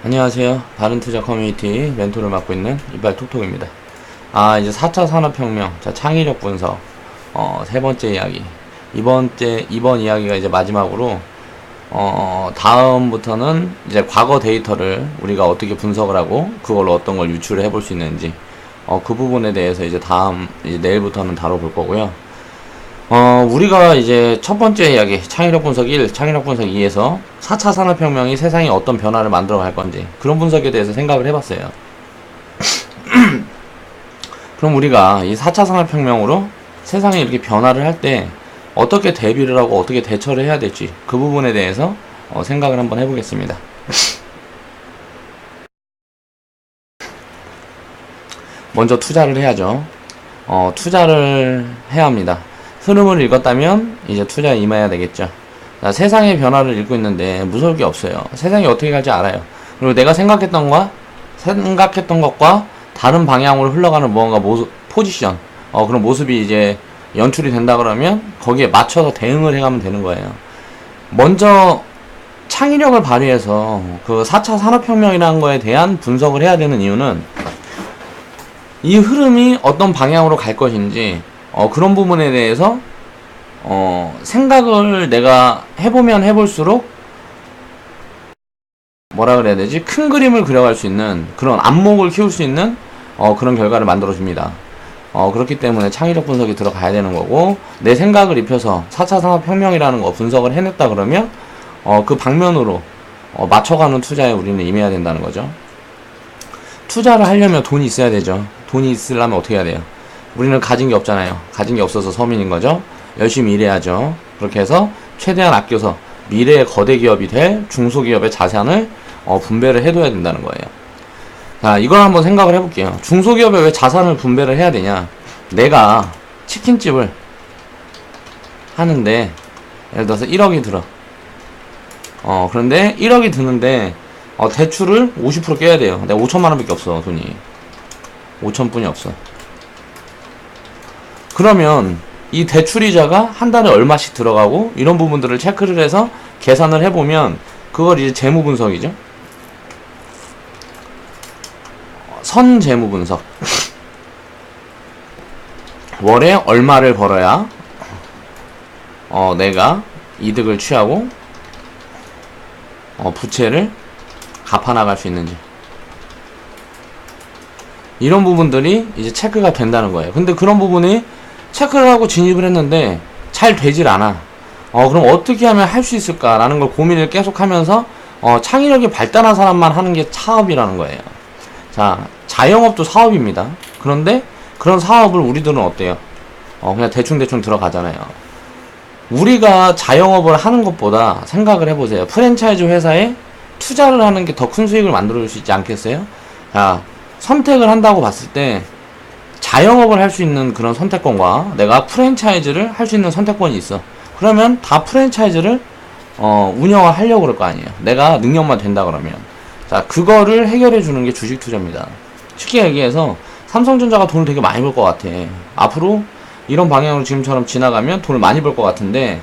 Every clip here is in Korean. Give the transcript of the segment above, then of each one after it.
안녕하세요. 바른투자 커뮤니티 멘토를 맡고 있는 이빨톡톡입니다. 이제 4차 산업혁명, 자, 창의력 분석, 세 번째 이야기. 이번 이야기가 이제 마지막으로, 다음부터는 이제 과거 데이터를 우리가 어떻게 분석을 하고, 그걸로 어떤 걸 유출을 해볼 수 있는지, 그 부분에 대해서 이제 이제 내일부터는 다뤄볼 거고요. 우리가 이제 첫 번째 이야기, 창의력 분석 1, 창의력 분석 2에서 4차 산업혁명이 세상에 어떤 변화를 만들어 갈 건지, 그런 분석에 대해서 생각을 해봤어요. 그럼 우리가 이 4차 산업혁명으로 세상에 이렇게 변화를 할 때 어떻게 대비를 하고 어떻게 대처를 해야 될지, 그 부분에 대해서 생각을 한번 해보겠습니다. 먼저 투자를 해야죠. 투자를 해야 합니다. 흐름을 읽었다면 이제 투자에 임해야 되겠죠. 자, 세상의 변화를 읽고 있는데 무서울 게 없어요. 세상이 어떻게 갈지 알아요. 그리고 내가 생각했던 것과 다른 방향으로 흘러가는 무언가 포지션, 그런 모습이 이제 연출이 된다 그러면 거기에 맞춰서 대응을 해가면 되는 거예요. 먼저 창의력을 발휘해서 그 4차 산업혁명이라는 거에 대한 분석을 해야 되는 이유는 이 흐름이 어떤 방향으로 갈 것인지, 그런 부분에 대해서 생각을 내가 해보면 해볼수록 뭐라 그래야 되지? 큰 그림을 그려갈 수 있는, 그런 안목을 키울 수 있는 그런 결과를 만들어줍니다. 그렇기 때문에 창의력 분석이 들어가야 되는 거고, 내 생각을 입혀서 4차 산업혁명이라는 거 분석을 해냈다 그러면 그 방면으로 맞춰가는 투자에 우리는 임해야 된다는 거죠. 투자를 하려면 돈이 있어야 되죠. 돈이 있으려면 어떻게 해야 돼요? 우리는 가진 게 없잖아요. 가진 게 없어서 서민인 거죠. 열심히 일해야죠. 그렇게 해서 최대한 아껴서 미래의 거대 기업이 될 중소기업의 자산을 분배를 해둬야 된다는 거예요. 자, 이걸 한번 생각을 해볼게요. 중소기업에 왜 자산을 분배를 해야 되냐? 내가 치킨집을 하는데 예를 들어서 1억이 들어. 그런데 1억이 드는데 대출을 50% 껴야 돼요. 내가 5천만 원밖에 없어. 돈이 5천 뿐이 없어. 그러면 이 대출이자가 한 달에 얼마씩 들어가고 이런 부분들을 체크를 해서 계산을 해보면 그걸 이제 재무 분석이죠. 선재무 분석. 월에 얼마를 벌어야 내가 이득을 취하고 부채를 갚아나갈 수 있는지, 이런 부분들이 이제 체크가 된다는 거예요. 근데 그런 부분이 체크를 하고 진입을 했는데 잘 되질 않아. 그럼 어떻게 하면 할 수 있을까라는 걸 고민을 계속 하면서 창의력이 발달한 사람만 하는 게 사업이라는 거예요. 자, 자영업도 사업입니다. 그런데 그런 사업을 우리들은 어때요? 그냥 대충 들어가잖아요. 우리가 자영업을 하는 것보다 생각을 해보세요. 프랜차이즈 회사에 투자를 하는 게 더 큰 수익을 만들어줄 수 있지 않겠어요? 자, 선택을 한다고 봤을 때 자영업을 할 수 있는 그런 선택권과 내가 프랜차이즈를 할 수 있는 선택권이 있어. 그러면 다 프랜차이즈를 운영을 하려고 그럴 거 아니에요. 내가 능력만 된다 그러면. 자, 그거를 해결해 주는 게 주식 투자입니다. 쉽게 얘기해서 삼성전자가 돈을 되게 많이 벌 것 같아. 앞으로 이런 방향으로 지금처럼 지나가면 돈을 많이 벌 것 같은데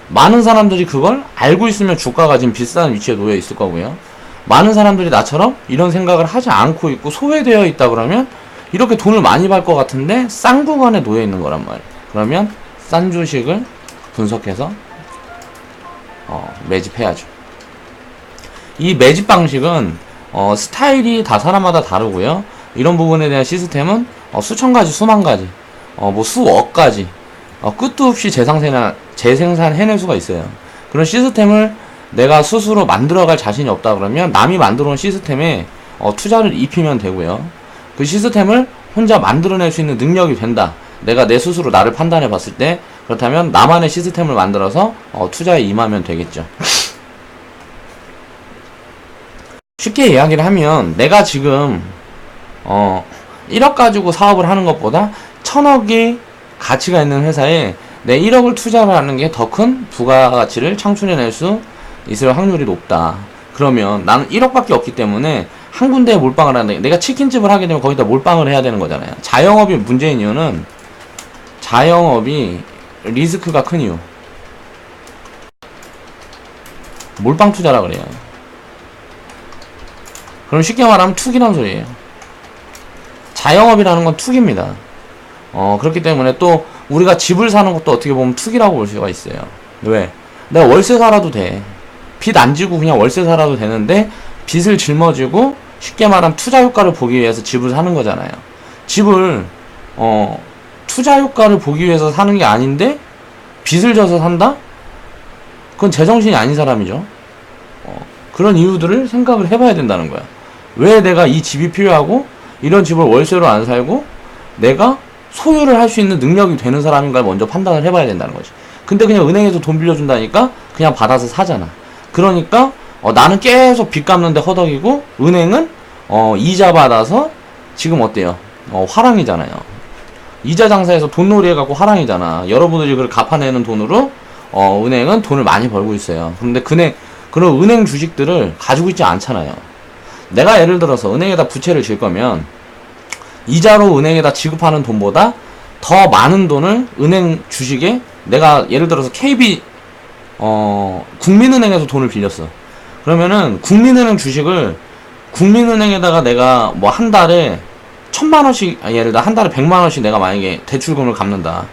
많은 사람들이 그걸 알고 있으면 주가가 지금 비싼 위치에 놓여 있을 거고요. 많은 사람들이 나처럼 이런 생각을 하지 않고 있고 소외되어 있다 그러면 이렇게 돈을 많이 벌 것 같은데 싼 구간에 놓여 있는 거란 말이에요. 그러면 싼 주식을 분석해서 매집해야죠. 이 매집 방식은 스타일이 다 사람마다 다르고요. 이런 부분에 대한 시스템은 수천 가지, 수만 가지, 뭐 수억 가지, 끝도 없이 재생산해낼 수가 있어요. 그런 시스템을 내가 스스로 만들어갈 자신이 없다 그러면 남이 만들어온 시스템에 투자를 입히면 되고요. 그 시스템을 혼자 만들어낼 수 있는 능력이 된다. 내가 내 스스로 나를 판단해 봤을 때 그렇다면 나만의 시스템을 만들어서 투자에 임하면 되겠죠. 쉽게 이야기를 하면 내가 지금 1억 가지고 사업을 하는 것보다 1000억이 가치가 있는 회사에 내 1억을 투자를 하는 게 더 큰 부가가치를 창출해낼 수 있을 확률이 높다. 그러면 나는 1억밖에 없기 때문에 한 군데에 몰빵을 하는데, 내가 치킨집을 하게 되면 거기다 몰빵을 해야 되는 거잖아요. 자영업이 문제인 이유는 자영업이 리스크가 큰 이유. 몰빵 투자라 그래요. 그럼 쉽게 말하면 투기란 소리예요. 자영업이라는 건 투기입니다. 그렇기 때문에 또 우리가 집을 사는 것도 어떻게 보면 투기라고 볼 수가 있어요. 왜? 내가 월세 살아도 돼. 빚 안 지고 그냥 월세 살아도 되는데 빚을 짊어지고 쉽게 말하면 투자 효과를 보기 위해서 집을 사는 거잖아요. 집을 투자 효과를 보기 위해서 사는 게 아닌데 빚을 져서 산다? 그건 제정신이 아닌 사람이죠. 그런 이유들을 생각을 해봐야 된다는 거야. 왜 내가 이 집이 필요하고 이런 집을 월세로 안 살고 내가 소유를 할 수 있는 능력이 되는 사람인가 먼저 판단을 해봐야 된다는 거지. 근데 그냥 은행에서 돈 빌려준다니까 그냥 받아서 사잖아. 그러니까 나는 계속 빚 갚는데 허덕이고 은행은 이자 받아서 지금 어때요? 화랑이잖아요. 이자 장사해서 돈놀이 해갖고 화랑이잖아. 여러분들이 그걸 갚아내는 돈으로 은행은 돈을 많이 벌고 있어요. 그런데 그런 은행 주식들을 가지고 있지 않잖아요. 내가 예를 들어서 은행에다 부채를 질 거면 이자로 은행에다 지급하는 돈보다 더 많은 돈을 은행 주식에 내가 예를 들어서 국민은행에서 돈을 빌렸어. 그러면은 국민은행 주식을 국민은행에다가 내가 뭐 한 달에 1000만원씩, 예를 들어 한 달에 100만원씩 내가 만약에 대출금을 갚는다.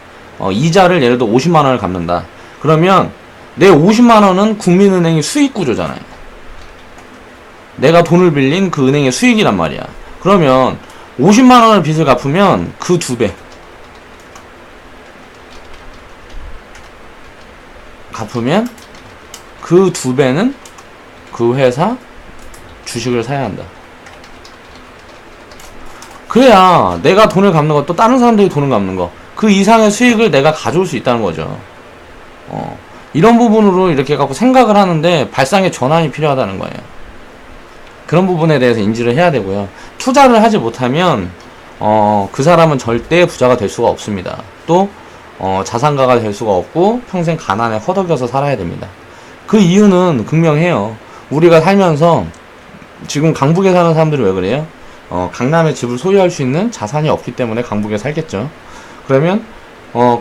이자를 예를 들어 50만원을 갚는다. 그러면 내 50만원은 국민은행이 수익 구조잖아요. 내가 돈을 빌린 그 은행의 수익이란 말이야. 그러면 50만원을 빚을 갚으면 그 2배 갚으면 그 2배는 그 회사 주식을 사야 한다. 그래야 내가 돈을 갚는 것도 다른 사람들이 돈을 갚는 거 그 이상의 수익을 내가 가져올 수 있다는 거죠. 이런 부분으로 이렇게 갖고 생각을 하는데 발상의 전환이 필요하다는 거예요. 그런 부분에 대해서 인지를 해야 되고요. 투자를 하지 못하면 그 사람은 절대 부자가 될 수가 없습니다. 또 자산가가 될 수가 없고 평생 가난에 허덕여서 살아야 됩니다. 그 이유는 극명해요. 우리가 살면서 지금 강북에 사는 사람들이 왜 그래요? 강남에 집을 소유할 수 있는 자산이 없기 때문에 강북에 살겠죠. 그러면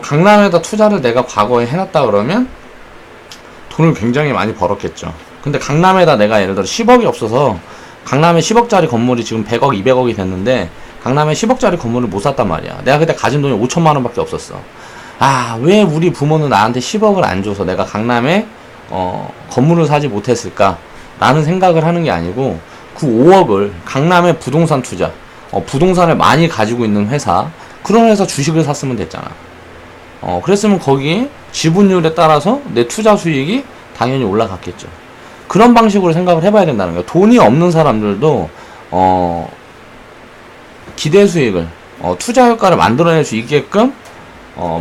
강남에다 투자를 내가 과거에 해놨다 그러면 돈을 굉장히 많이 벌었겠죠. 근데 강남에다 내가 예를 들어 10억이 없어서 강남에 10억짜리 건물이 지금 100억, 200억이 됐는데 강남에 10억짜리 건물을 못 샀단 말이야. 내가 그때 가진 돈이 5천만원 밖에 없었어. 왜 우리 부모는 나한테 10억을 안 줘서 내가 강남에 건물을 사지 못했을까? 라는 생각을 하는 게 아니고 그 5억을 강남의 부동산 투자, 부동산을 많이 가지고 있는 회사, 그런 회사 주식을 샀으면 됐잖아. 그랬으면 거기에 지분율에 따라서 내 투자 수익이 당연히 올라갔겠죠. 그런 방식으로 생각을 해봐야 된다는 거예요. 돈이 없는 사람들도 기대 수익을 투자 효과를 만들어낼 수 있게끔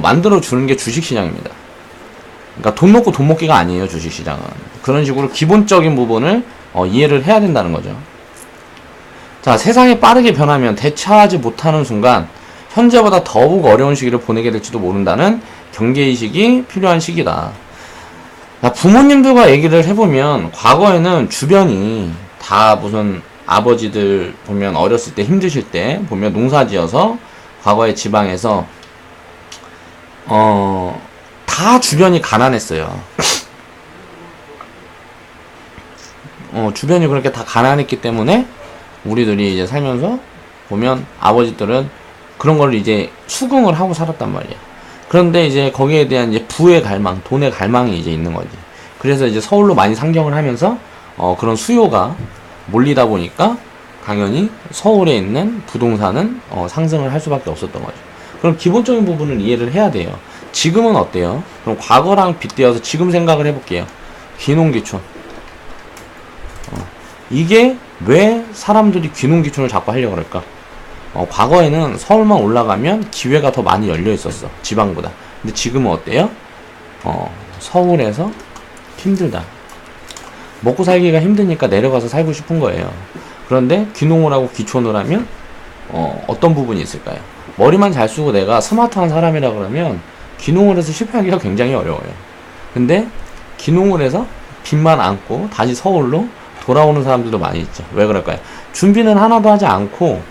만들어주는 게 주식시장입니다. 그러니까 돈 놓고 돈 먹기가 아니에요. 주식시장은 그런 식으로 기본적인 부분을 이해를 해야 된다는 거죠. 자, 세상이 빠르게 변하면 대처하지 못하는 순간 현재보다 더욱 어려운 시기를 보내게 될지도 모른다는 경계의식이 필요한 시기다. 부모님들과 얘기를 해보면 과거에는 주변이 다 무슨 아버지들 보면 어렸을 때 힘드실 때 보면 농사지어서 과거에 지방에서 다 주변이 가난했어요. 주변이 그렇게 다 가난했기 때문에 우리들이 이제 살면서 보면 아버지들은 그런 걸 이제 수긍을 하고 살았단 말이야. 그런데 이제 거기에 대한 이제 부의 갈망, 돈의 갈망이 이제 있는 거지. 그래서 이제 서울로 많이 상경을 하면서 그런 수요가 몰리다 보니까 당연히 서울에 있는 부동산은 상승을 할 수밖에 없었던 거죠. 그럼 기본적인 부분을 이해를 해야 돼요. 지금은 어때요? 그럼 과거랑 빗대어서 지금 생각을 해볼게요. 귀농귀촌. 이게 왜 사람들이 귀농귀촌을 자꾸 하려고 그럴까? 과거에는 서울만 올라가면 기회가 더 많이 열려 있었어. 지방보다. 근데 지금은 어때요? 서울에서 힘들다. 먹고 살기가 힘드니까 내려가서 살고 싶은 거예요. 그런데 귀농을 하고 귀촌을 하면 어떤 부분이 있을까요? 머리만 잘 쓰고 내가 스마트한 사람이라 그러면 귀농을 해서 실패하기가 굉장히 어려워요. 근데 귀농을 해서 빚만 안고 다시 서울로 돌아오는 사람들도 많이 있죠. 왜 그럴까요? 준비는 하나도 하지 않고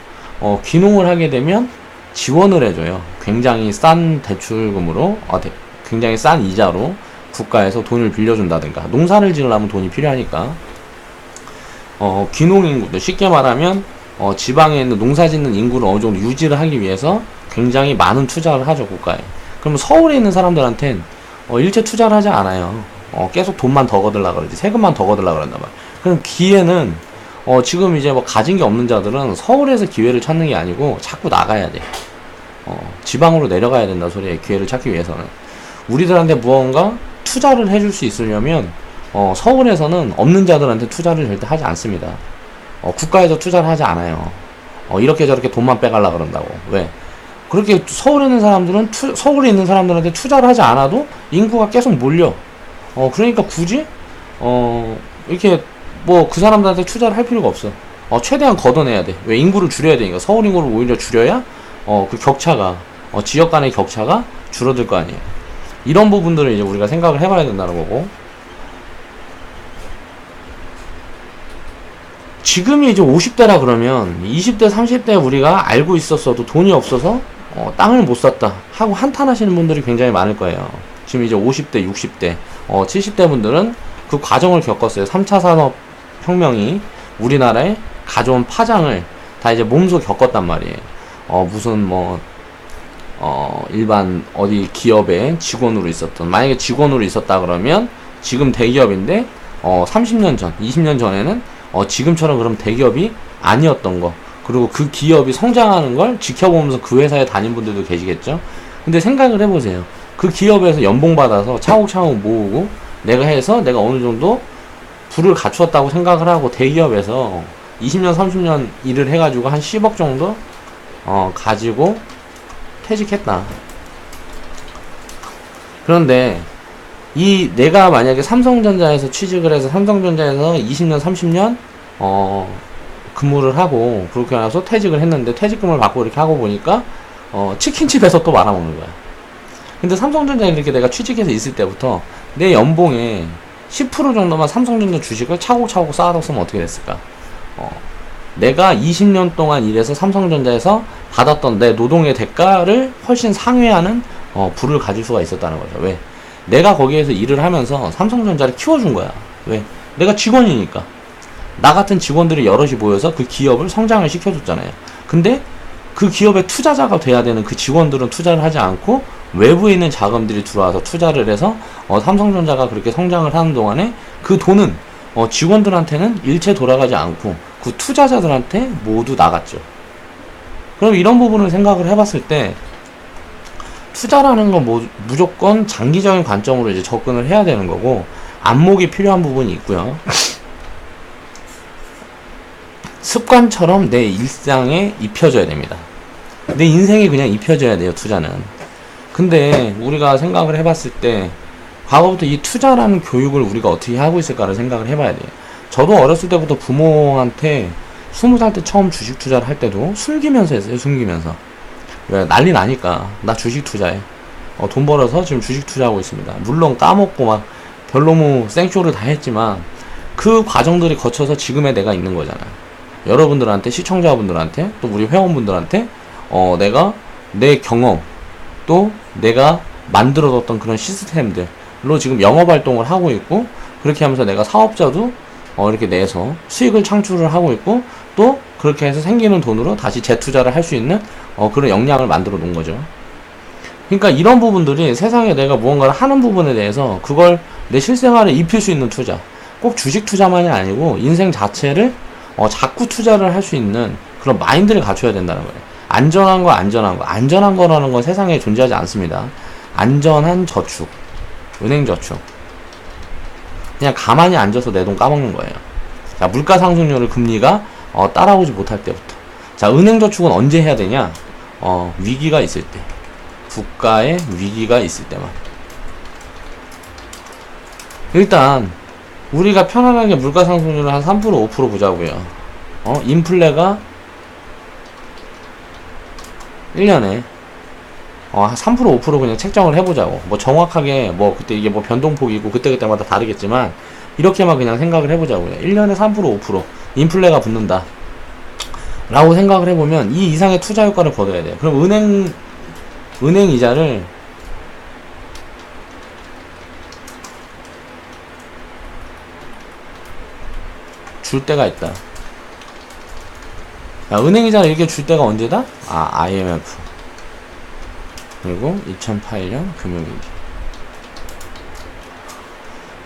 귀농을 하게 되면 지원을 해줘요. 굉장히 싼 대출금으로 굉장히 싼 이자로 국가에서 돈을 빌려준다든가, 농사를 지으려면 돈이 필요하니까 귀농인구들, 쉽게 말하면 지방에 있는 농사 짓는 인구를 어느 정도 유지를 하기 위해서 굉장히 많은 투자를 하죠, 국가에. 그러면 서울에 있는 사람들한텐 일체 투자를 하지 않아요. 계속 돈만 더 거들라 그러지, 세금만 더 거들라 그런단 말이야. 그럼 기회는 지금 이제 뭐 가진 게 없는 자들은 서울에서 기회를 찾는 게 아니고 자꾸 나가야 돼. 지방으로 내려가야 된다 소리에, 기회를 찾기 위해서는. 우리들한테 무언가 투자를 해줄 수 있으려면 서울에서는 없는 자들한테 투자를 절대 하지 않습니다. 국가에서 투자를 하지 않아요. 이렇게 저렇게 돈만 빼갈라 그런다고. 왜? 그렇게 서울에 있는 사람들은 서울에 있는 사람들한테 투자를 하지 않아도 인구가 계속 몰려. 그러니까 굳이 이렇게 뭐 그 사람들한테 투자를 할 필요가 없어. 최대한 걷어내야 돼. 왜? 인구를 줄여야 되니까. 서울 인구를 오히려 줄여야 그 격차가 지역 간의 격차가 줄어들 거 아니에요. 이런 부분들을 이제 우리가 생각을 해봐야 된다는 거고, 지금이 이제 50대라 그러면 20대 30대 우리가 알고 있었어도 돈이 없어서 땅을 못 샀다 하고 한탄하시는 분들이 굉장히 많을 거예요. 지금 이제 50대 60대 70대 분들은 그 과정을 겪었어요. 3차 산업혁명이 우리나라에 가져온 파장을 다 이제 몸소 겪었단 말이에요. 무슨 뭐 일반 어디 기업에 직원으로 있었던, 만약에 직원으로 있었다 그러면 지금 대기업인데 30년 전, 20년 전에는 지금처럼 그럼 대기업이 아니었던 거, 그리고 그 기업이 성장하는 걸 지켜보면서 그 회사에 다닌 분들도 계시겠죠. 근데 생각을 해보세요. 그 기업에서 연봉 받아서 차곡차곡 모으고 내가 해서 내가 어느 정도 부를 갖추었다고 생각을 하고 대기업에서 20년 30년 일을 해가지고 한 10억 정도 가지고 퇴직했다. 그런데 내가 만약에 삼성전자에서 취직을 해서 삼성전자에서 20년 30년 근무를 하고 그렇게 나서 퇴직을 했는데, 퇴직금을 받고 이렇게 하고 보니까 치킨집에서 또 말아먹는 거야. 근데 삼성전자에 이렇게 내가 취직해서 있을 때부터 내 연봉에 10% 정도만 삼성전자 주식을 차곡차곡 쌓아뒀으면 어떻게 됐을까? 내가 20년 동안 일해서 삼성전자에서 받았던 내 노동의 대가를 훨씬 상회하는 부를 가질 수가 있었다는 거죠. 왜? 내가 거기에서 일을 하면서 삼성전자를 키워준 거야. 왜? 내가 직원이니까. 나 같은 직원들이 여럿이 모여서 그 기업을 성장을 시켜줬잖아요. 근데 그 기업의 투자자가 돼야 되는 그 직원들은 투자를 하지 않고 외부에 있는 자금들이 들어와서 투자를 해서 삼성전자가 그렇게 성장을 하는 동안에 그 돈은 직원들한테는 일체 돌아가지 않고 그 투자자들한테 모두 나갔죠. 그럼 이런 부분을 생각을 해봤을 때 투자라는 건 무조건 장기적인 관점으로 이제 접근을 해야 되는 거고, 안목이 필요한 부분이 있고요. 습관처럼 내 일상에 입혀져야 됩니다. 내 인생에 그냥 입혀져야 돼요, 투자는. 근데 우리가 생각을 해봤을 때 과거부터 이 투자라는 교육을 우리가 어떻게 하고 있을까를 생각을 해봐야 돼요. 저도 어렸을 때부터 부모한테 20살 때 처음 주식 투자를 할 때도 숨기면서 했어요. 숨기면서. 왜? 난리 나니까 나 주식 투자해, 돈 벌어서 지금 주식 투자하고 있습니다. 물론 까먹고 막 별로무 생쇼를 다 했지만 그 과정들이 거쳐서 지금의 내가 있는 거잖아요. 여러분들한테, 시청자분들한테, 또 우리 회원분들한테 내가 내 경험, 또 내가 만들어뒀던 그런 시스템들로 지금 영업활동을 하고 있고, 그렇게 하면서 내가 사업자도 이렇게 내서 수익을 창출을 하고 있고, 또 그렇게 해서 생기는 돈으로 다시 재투자를 할 수 있는 그런 역량을 만들어 놓은 거죠. 그러니까 이런 부분들이 세상에 내가 무언가를 하는 부분에 대해서 그걸 내 실생활에 입힐 수 있는 투자, 꼭 주식 투자만이 아니고 인생 자체를 자꾸 투자를 할 수 있는 그런 마인드를 갖춰야 된다는 거예요. 안전한 거라는 건 세상에 존재하지 않습니다. 안전한 저축, 은행 저축. 그냥 가만히 앉아서 내 돈 까먹는 거예요. 자, 물가 상승률을 금리가 따라오지 못할 때부터. 자, 은행 저축은 언제 해야 되냐? 위기가 있을 때. 국가의 위기가 있을 때만. 일단 우리가 편안하게 물가 상승률을 한 3% 5% 보자고요. 인플레가 1년에 한 3% 5% 그냥 책정을 해보자고. 뭐 정확하게 뭐 그때 이게 뭐 변동폭이고 그때그때마다 다르겠지만 이렇게만 그냥 생각을 해보자고요. 1년에 3% 5% 인플레가 붙는다 라고 생각을 해보면 이 이상의 투자 효과를 거둬야 돼요. 그럼 은행 이자를 줄 때가 있다. 야, 은행이자를 이렇게 줄 때가 언제다? IMF. 그리고 2008년 금융위기.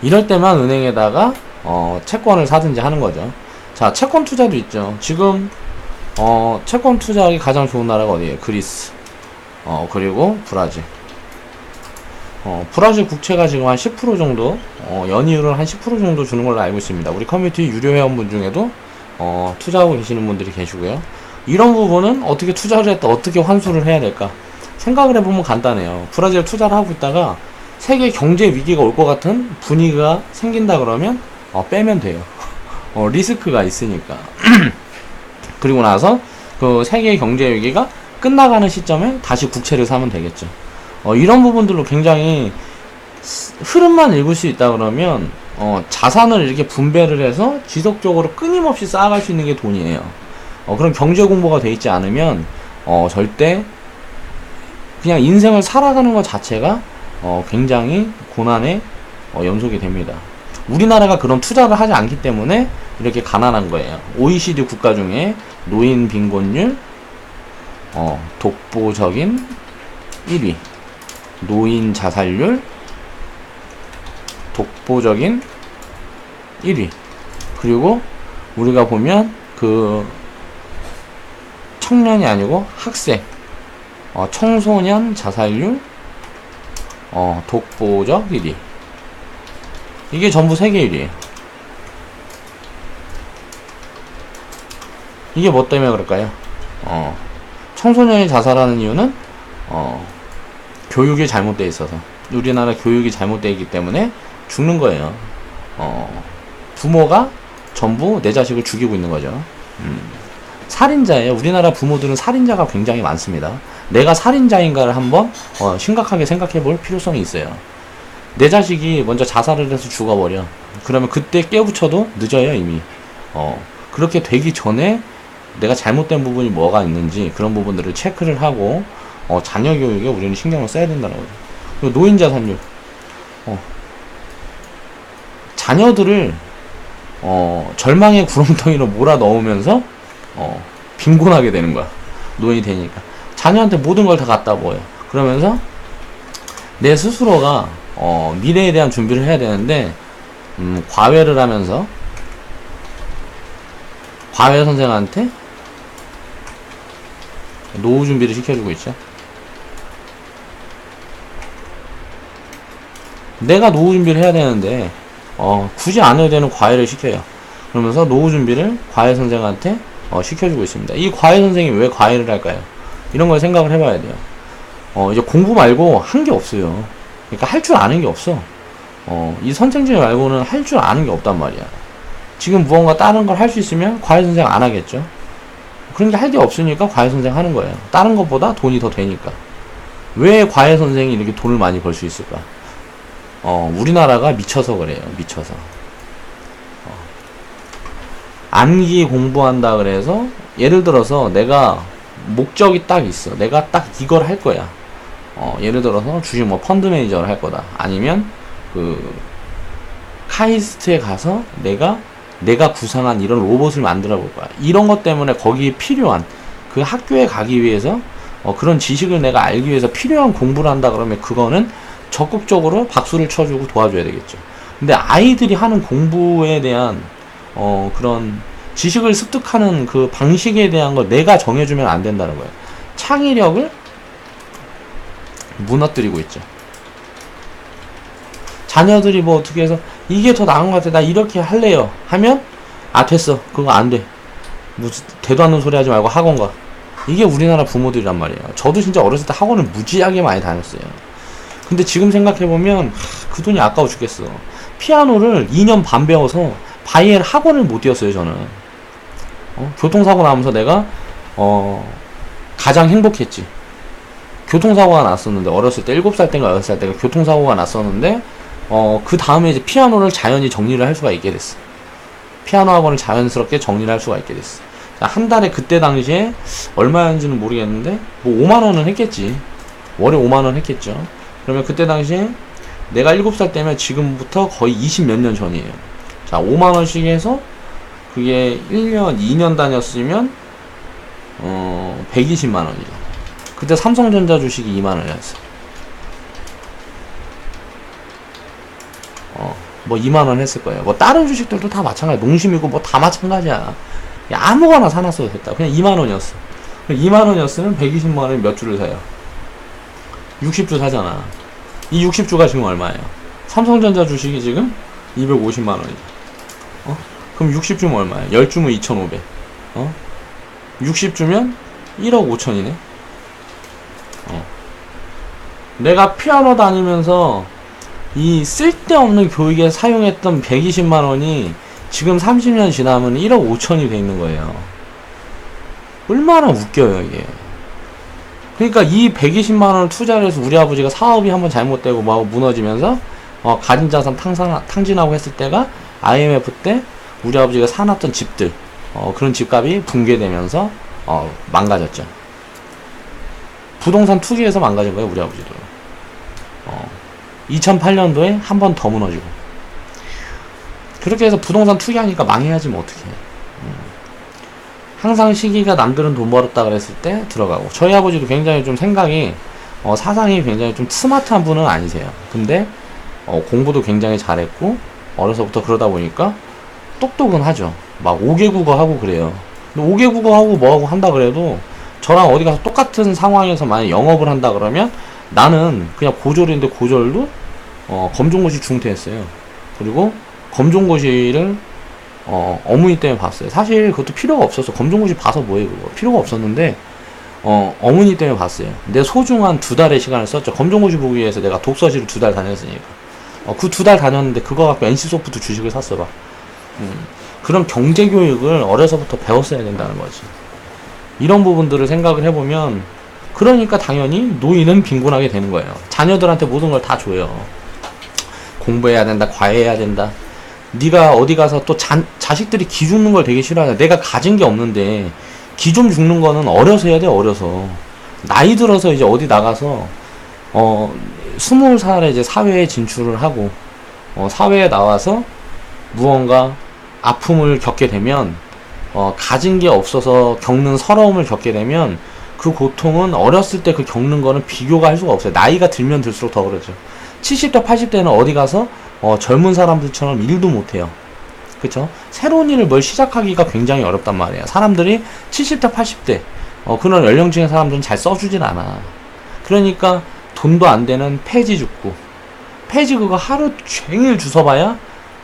이럴 때만 은행에다가 채권을 사든지 하는 거죠. 자, 채권 투자도 있죠. 지금 채권 투자하기 가장 좋은 나라가 어디예요? 그리스. 그리고 브라질. 브라질 국채가 지금 한 10% 정도, 연이율을 한 10% 정도 주는 걸로 알고 있습니다. 우리 커뮤니티 유료 회원분 중에도 투자하고 계시는 분들이 계시고요. 이런 부분은 어떻게 투자를 했다, 어떻게 환수를 해야 될까? 생각을 해보면 간단해요. 브라질 투자를 하고 있다가 세계 경제 위기가 올 것 같은 분위기가 생긴다 그러면 빼면 돼요. 리스크가 있으니까. 그리고 나서 그 세계 경제 위기가 끝나가는 시점에 다시 국채를 사면 되겠죠. 이런 부분들로 굉장히 흐름만 읽을 수 있다 그러면 자산을 이렇게 분배를 해서 지속적으로 끊임없이 쌓아갈 수 있는 게 돈이에요. 그런 경제 공부가 돼 있지 않으면 절대 그냥 인생을 살아가는 것 자체가 굉장히 고난의 연속이 됩니다. 우리나라가 그런 투자를 하지 않기 때문에 이렇게 가난한 거예요. OECD 국가 중에 노인 빈곤율 독보적인 1위, 노인 자살률 독보적인 1위, 그리고 우리가 보면 그 청년이 아니고 학생, 청소년 자살률 독보적 1위. 이게 전부 세계 1위에요. 이게 뭐 때문에 그럴까요? 청소년이 자살하는 이유는 교육이 잘못되어 있어서, 우리나라 교육이 잘못되어 있기 때문에 죽는 거예요. 부모가 전부 내 자식을 죽이고 있는 거죠. 살인자예요. 우리나라 부모들은 살인자가 굉장히 많습니다. 내가 살인자인가를 한번 심각하게 생각해 볼 필요성이 있어요. 내 자식이 먼저 자살을 해서 죽어버려. 그러면 그때 깨우쳐도 늦어요, 이미. 그렇게 되기 전에 내가 잘못된 부분이 뭐가 있는지 그런 부분들을 체크를 하고 자녀 교육에 우리는 신경을 써야 된다는 거죠. 그리고 노인 자살률. 자녀들을 절망의 구렁텅이로 몰아 넣으면서 빈곤하게 되는 거야. 노인이 되니까. 자녀한테 모든 걸 다 갖다 보여. 그러면서 내 스스로가 미래에 대한 준비를 해야 되는데 과외를 하면서 과외 선생한테 노후 준비를 시켜주고 있죠. 내가 노후 준비를 해야 되는데 굳이 안 해도 되는 과외를 시켜요. 그러면서 노후 준비를 과외 선생한테 시켜주고 있습니다. 이 과외 선생이 왜 과외를 할까요? 이런 걸 생각을 해봐야 돼요. 이제 공부 말고 한 게 없어요. 그러니까 할 줄 아는 게 없어. 이 선생님 말고는 할 줄 아는 게 없단 말이야. 지금 무언가 다른 걸 할 수 있으면 과외 선생 안 하겠죠. 그런 게 할 게 없으니까 과외 선생 하는 거예요. 다른 것보다 돈이 더 되니까. 왜 과외 선생이 이렇게 돈을 많이 벌 수 있을까? 우리나라가 미쳐서 그래요. 미쳐서. 암기 공부한다 그래서 예를 들어서 내가 목적이 딱 있어. 내가 딱 이걸 할 거야. 예를 들어서 주식 펀드 매니저를 할 거다. 아니면 카이스트에 가서 내가 구상한 이런 로봇을 만들어 볼 거야. 이런 것 때문에 거기에 필요한 그 학교에 가기 위해서 그런 지식을 내가 알기 위해서 필요한 공부를 한다 그러면 그거는 적극적으로 박수를 쳐주고 도와줘야 되겠죠. 근데 아이들이 하는 공부에 대한 그런 지식을 습득하는 그 방식에 대한 걸 내가 정해주면 안 된다는 거예요. 창의력을 무너뜨리고 있죠. 자녀들이 뭐 어떻게 해서 이게 더 나은 것 같아, 나 이렇게 할래요 하면 됐어, 그거 안 돼, 무슨 대도 않는 소리 하지 말고 학원 가. 이게 우리나라 부모들이란 말이에요. 저도 진짜 어렸을 때 학원을 무지하게 많이 다녔어요. 근데 지금 생각해보면 그 돈이 아까워 죽겠어. 피아노를 2년 반 배워서 바이엘 학원을 못 뛰었어요. 저는 교통사고 나면서 내가 가장 행복했지. 교통사고가 났었는데, 어렸을 때 7살 때인가 8살 때가 교통사고가 났었는데 그 다음에 이제 피아노를 자연히 정리를 할 수가 있게 됐어. 피아노 학원을 자연스럽게 정리를 할 수가 있게 됐어. 한 달에 그때 당시에 얼마였는지는 모르겠는데 뭐 5만원은 했겠지. 월에 5만원 했겠죠. 그러면 그때 당시에 내가 7살 때면 지금부터 거의 20 몇 년 전이에요. 자, 5만원씩 해서 그게 1년, 2년 다녔으면 120만 원이죠. 그때 삼성전자 주식이 2만 원이었어. 뭐 2만 원 했을 거예요. 뭐 다른 주식들도 다 마찬가지. 농심이고 뭐 다 마찬가지야. 야, 아무거나 사놨어도 됐다. 그냥 2만 원이었어. 2만 원이었으면 120만 원에 몇 주를 사요? 60주 사잖아. 이 60주가 지금 얼마예요? 삼성전자 주식이 지금 250만 원이죠. 그럼 60주면 얼마야? 10주면 2,500. 60주면 1억 5천이네. 내가 피아노 다니면서 이 쓸데없는 교육에 사용했던 120만 원이 지금 30년 지나면 1억 5천이 돼 있는 거예요. 얼마나 웃겨요, 이게. 그러니까 이 120만 원을 투자를 해서 우리 아버지가 사업이 한번 잘못되고 막 무너지면서 가진 자산 탕진하고 했을 때가 IMF 때 우리 아버지가 사놨던 집들, 그런 집값이 붕괴되면서 망가졌죠. 부동산 투기에서 망가진 거예요, 우리 아버지도. 2008년도에 한 번 더 무너지고. 그렇게 해서 부동산 투기하니까 망해야지 뭐 어떡해. 항상 시기가 남들은 돈 벌었다 그랬을 때 들어가고. 저희 아버지도 굉장히 좀 생각이 사상이 굉장히 좀 스마트한 분은 아니세요. 근데 공부도 굉장히 잘했고 어려서부터 그러다 보니까 똑똑은 하죠. 막 5개 국어 하고 그래요. 근데 5개 국어 하고 뭐하고 한다 그래도 저랑 어디 가서 똑같은 상황에서 만약 영업을 한다 그러면 나는 그냥 고졸인데 고졸도 검정고시 중퇴했어요. 그리고 검정고시를 어머니 때문에 봤어요. 사실 그것도 필요가 없었어. 검정고시 봐서 뭐해 그거. 필요가 없었는데 어머니 때문에 봤어요. 내 소중한 2달의 시간을 썼죠. 검정고시 보기 위해서 내가 독서실을 2달 다녔으니까. 그 2달 다녔는데 그거 갖고 NC소프트 주식을 샀어 봐. 그런 경제교육을 어려서부터 배웠어야 된다는 거지. 이런 부분들을 생각을 해보면 그러니까 당연히 노인은 빈곤하게 되는 거예요. 자녀들한테 모든 걸 다 줘요. 공부해야 된다, 과외해야 된다. 네가 어디 가서 또 자식들이 기 죽는 걸 되게 싫어하잖아. 내가 가진 게 없는데 기 좀 죽는 거는 어려서 해야 돼. 어려서 나이 들어서 이제 어디 나가서 20살에 이제 사회에 진출을 하고 사회에 나와서 무언가 아픔을 겪게 되면 가진 게 없어서 겪는 서러움을 겪게 되면 그 고통은 어렸을 때 그 겪는 거는 비교가 할 수가 없어요. 나이가 들면 들수록 더 그러죠. 70대 80대는 어디 가서 젊은 사람들처럼 일도 못해요. 그쵸? 새로운 일을 뭘 시작하기가 굉장히 어렵단 말이에요. 사람들이 70대 80대 그런 연령층의 사람들은 잘 써주진 않아. 그러니까 돈도 안 되는 폐지 죽고, 폐지 그거 하루 종일 주워봐야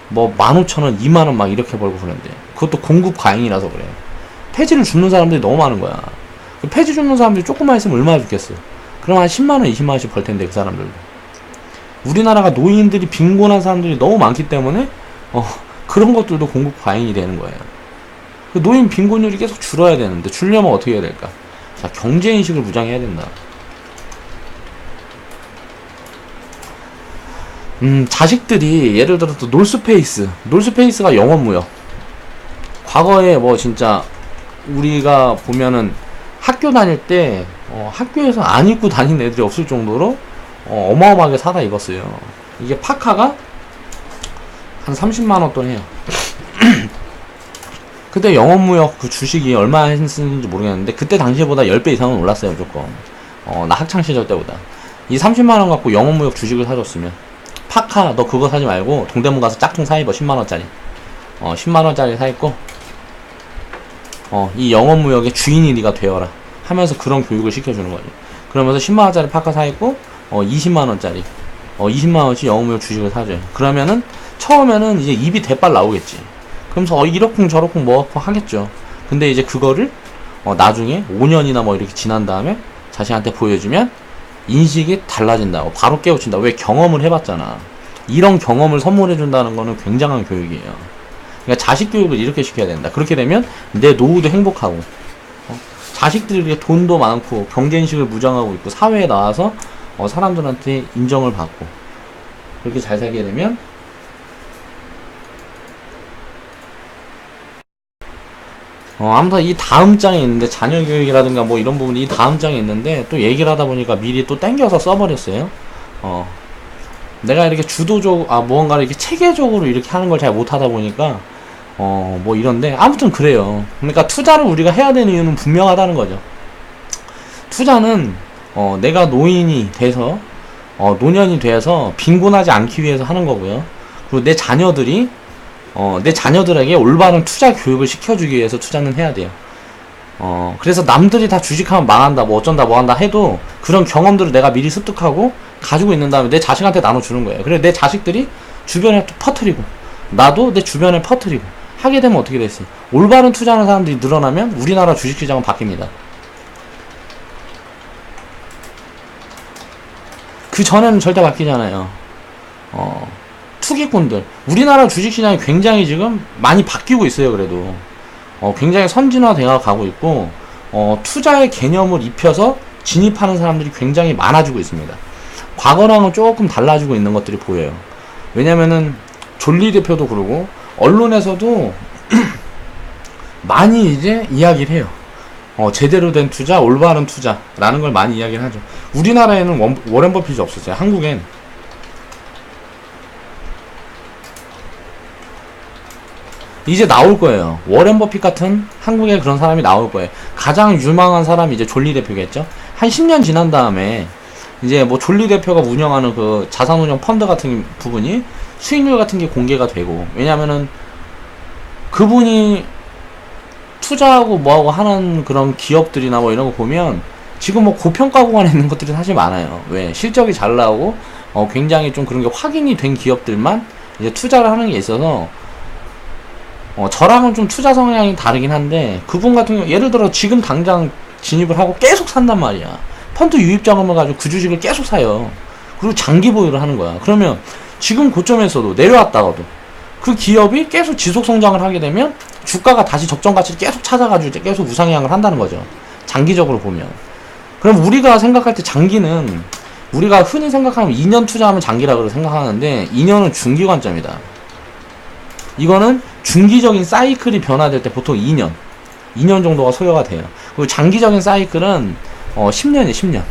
뭐 15,000원 2만원 막 이렇게 벌고 그러는데 그것도 공급 과잉이라서 그래. 폐지를 줍는 사람들이 너무 많은 거야. 그 폐지 줍는 사람들이 조금만 있으면 얼마나 죽겠어. 그럼 한 10만원 20만원씩 벌 텐데 그 사람들도. 우리나라가 노인들이 빈곤한 사람들이 너무 많기 때문에 그런 것들도 공급 과잉이 되는 거예요. 그 노인 빈곤율이 계속 줄어야 되는데 줄려면 어떻게 해야 될까? 자, 경제인식을 무장해야 된다. 자식들이 예를 들어서 놀스페이스가 영업무역. 과거에 뭐 진짜 우리가 보면은 학교 다닐 때 학교에서 안 입고 다니는 애들이 없을 정도로 어마어마하게 사다 입었어요. 이게 파카가 한 30만원 돈 해요. 그때 영업무역 그 주식이 얼마 했는지 모르겠는데 그때 당시보다 10배 이상은 올랐어요 무조건. 나 학창시절 때보다. 이 30만원 갖고 영업무역 주식을 사줬으면 파카 너 그거 사지 말고 동대문 가서 짝퉁 사입어. 10만원짜리 10만원짜리 사입고 이 영업무역의 주인이 네가 되어라 하면서 그런 교육을 시켜주는 거지. 그러면서 10만원짜리 파카 사입고 20만원짜리 20만원씩 영업무역 주식을 사줘요. 그러면은 처음에는 이제 입이 대빨 나오겠지. 그러면서 이러쿵 저러쿵 뭐하고 하겠죠. 근데 이제 그거를 나중에 5년이나 뭐 이렇게 지난 다음에 자식한테 보여주면 인식이 달라진다고 바로 깨우친다. 왜? 경험을 해봤잖아. 이런 경험을 선물해준다는 거는 굉장한 교육이에요. 그러니까 자식 교육을 이렇게 시켜야 된다. 그렇게 되면 내 노후도 행복하고 자식들이 돈도 많고 경제인식을 무장하고 있고 사회에 나와서 사람들한테 인정을 받고 그렇게 잘 살게 되면 아무튼 이 다음 장에 있는데 자녀 교육이라든가 뭐 이런 부분이 이 다음 장에 있는데 또 얘기를 하다 보니까 미리 또 땡겨서 써버렸어요. 내가 이렇게 주도적 무언가를 이렇게 체계적으로 이렇게 하는 걸 잘 못하다 보니까 뭐 이런데 아무튼 그래요. 그러니까 투자를 우리가 해야 되는 이유는 분명하다는 거죠. 투자는 내가 노인이 돼서 노년이 돼서 빈곤하지 않기 위해서 하는 거고요. 그리고 내 자녀들이 내 자녀들에게 올바른 투자 교육을 시켜주기 위해서 투자는 해야 돼요. 그래서 남들이 다 주식하면 망한다, 뭐 어쩐다, 뭐 한다 해도 그런 경험들을 내가 미리 습득하고 가지고 있는 다음에 내 자식한테 나눠주는 거예요. 그래서 내 자식들이 주변에 또 퍼뜨리고, 나도 내 주변에 퍼뜨리고 하게 되면 어떻게 됐어요? 올바른 투자하는 사람들이 늘어나면 우리나라 주식시장은 바뀝니다. 그 전에는 절대 바뀌잖아요. 투기꾼들. 우리나라 주식시장이 굉장히 지금 많이 바뀌고 있어요. 그래도 굉장히 선진화되어 가고 있고, 투자의 개념을 입혀서 진입하는 사람들이 굉장히 많아지고 있습니다. 과거랑은 조금 달라지고 있는 것들이 보여요. 왜냐면은 존리 대표도 그러고 언론에서도 많이 이제 이야기를 해요. 제대로 된 투자, 올바른 투자라는 걸 많이 이야기를 하죠. 우리나라에는 워렌 버핏이 없었어요. 한국엔 이제 나올 거예요. 워렌 버핏 같은 한국에 그런 사람이 나올 거예요. 가장 유망한 사람이 이제 존리 대표겠죠. 한 10년 지난 다음에 이제 뭐 존리 대표가 운영하는 그 자산운용 펀드 같은 부분이 수익률 같은 게 공개가 되고, 왜냐면은 그분이 투자하고 뭐하고 하는 그런 기업들이나 뭐 이런 거 보면 지금 뭐 고평가 구간에 있는 것들이 사실 많아요. 왜? 실적이 잘 나오고 굉장히 좀 그런 게 확인이 된 기업들만 이제 투자를 하는 게 있어서 저랑은 좀 투자 성향이 다르긴 한데, 그분 같은 경우 예를 들어 지금 당장 진입을 하고 계속 산단 말이야. 펀드 유입 자금을 가지고 그 주식을 계속 사요. 그리고 장기 보유를 하는 거야. 그러면 지금 고점에서도 내려왔다가도 그 기업이 계속 지속 성장을 하게 되면 주가가 다시 적정 가치를 계속 찾아가지고 계속 우상향을 한다는 거죠. 장기적으로 보면. 그럼 우리가 생각할 때 장기는, 우리가 흔히 생각하면 2년 투자하면 장기라고 생각하는데 2년은 중기 관점이다. 이거는 중기적인 사이클이 변화될 때 보통 2년 정도가 소요가 돼요. 그리고 장기적인 사이클은 10년이에요. 10년.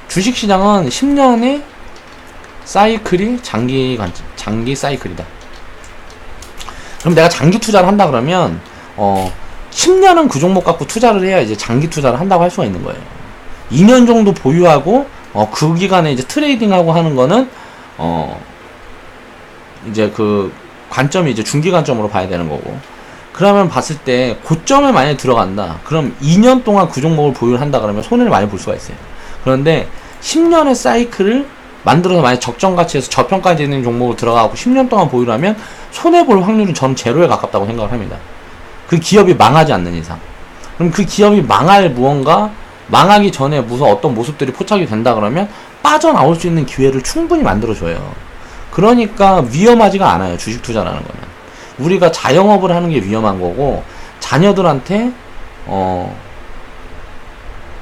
주식시장은 10년의 사이클이 장기 사이클이다. 그럼 내가 장기 투자를 한다 그러면 10년은 그 종목 갖고 투자를 해야 이제 장기 투자를 한다고 할 수가 있는 거예요. 2년 정도 보유하고 그 기간에 이제 트레이딩하고 하는 거는 이제 그 관점이 이제 중기 관점으로 봐야 되는 거고, 그러면 봤을 때 고점에 만약에 들어간다 그럼 2년 동안 그 종목을 보유를 한다 그러면 손해를 많이 볼 수가 있어요. 그런데 10년의 사이클을 만들어서 만약 적정 가치에서 저평가되어 있는 종목을 들어가고 10년 동안 보유를 하면 손해볼 확률은 저는 제로에 가깝다고 생각을 합니다. 그 기업이 망하지 않는 이상. 그럼 그 기업이 망하기 전에 무슨 어떤 모습들이 포착이 된다 그러면 빠져나올 수 있는 기회를 충분히 만들어줘요. 그러니까 위험하지가 않아요. 주식 투자라는 거는. 우리가 자영업을 하는 게 위험한 거고, 자녀들한테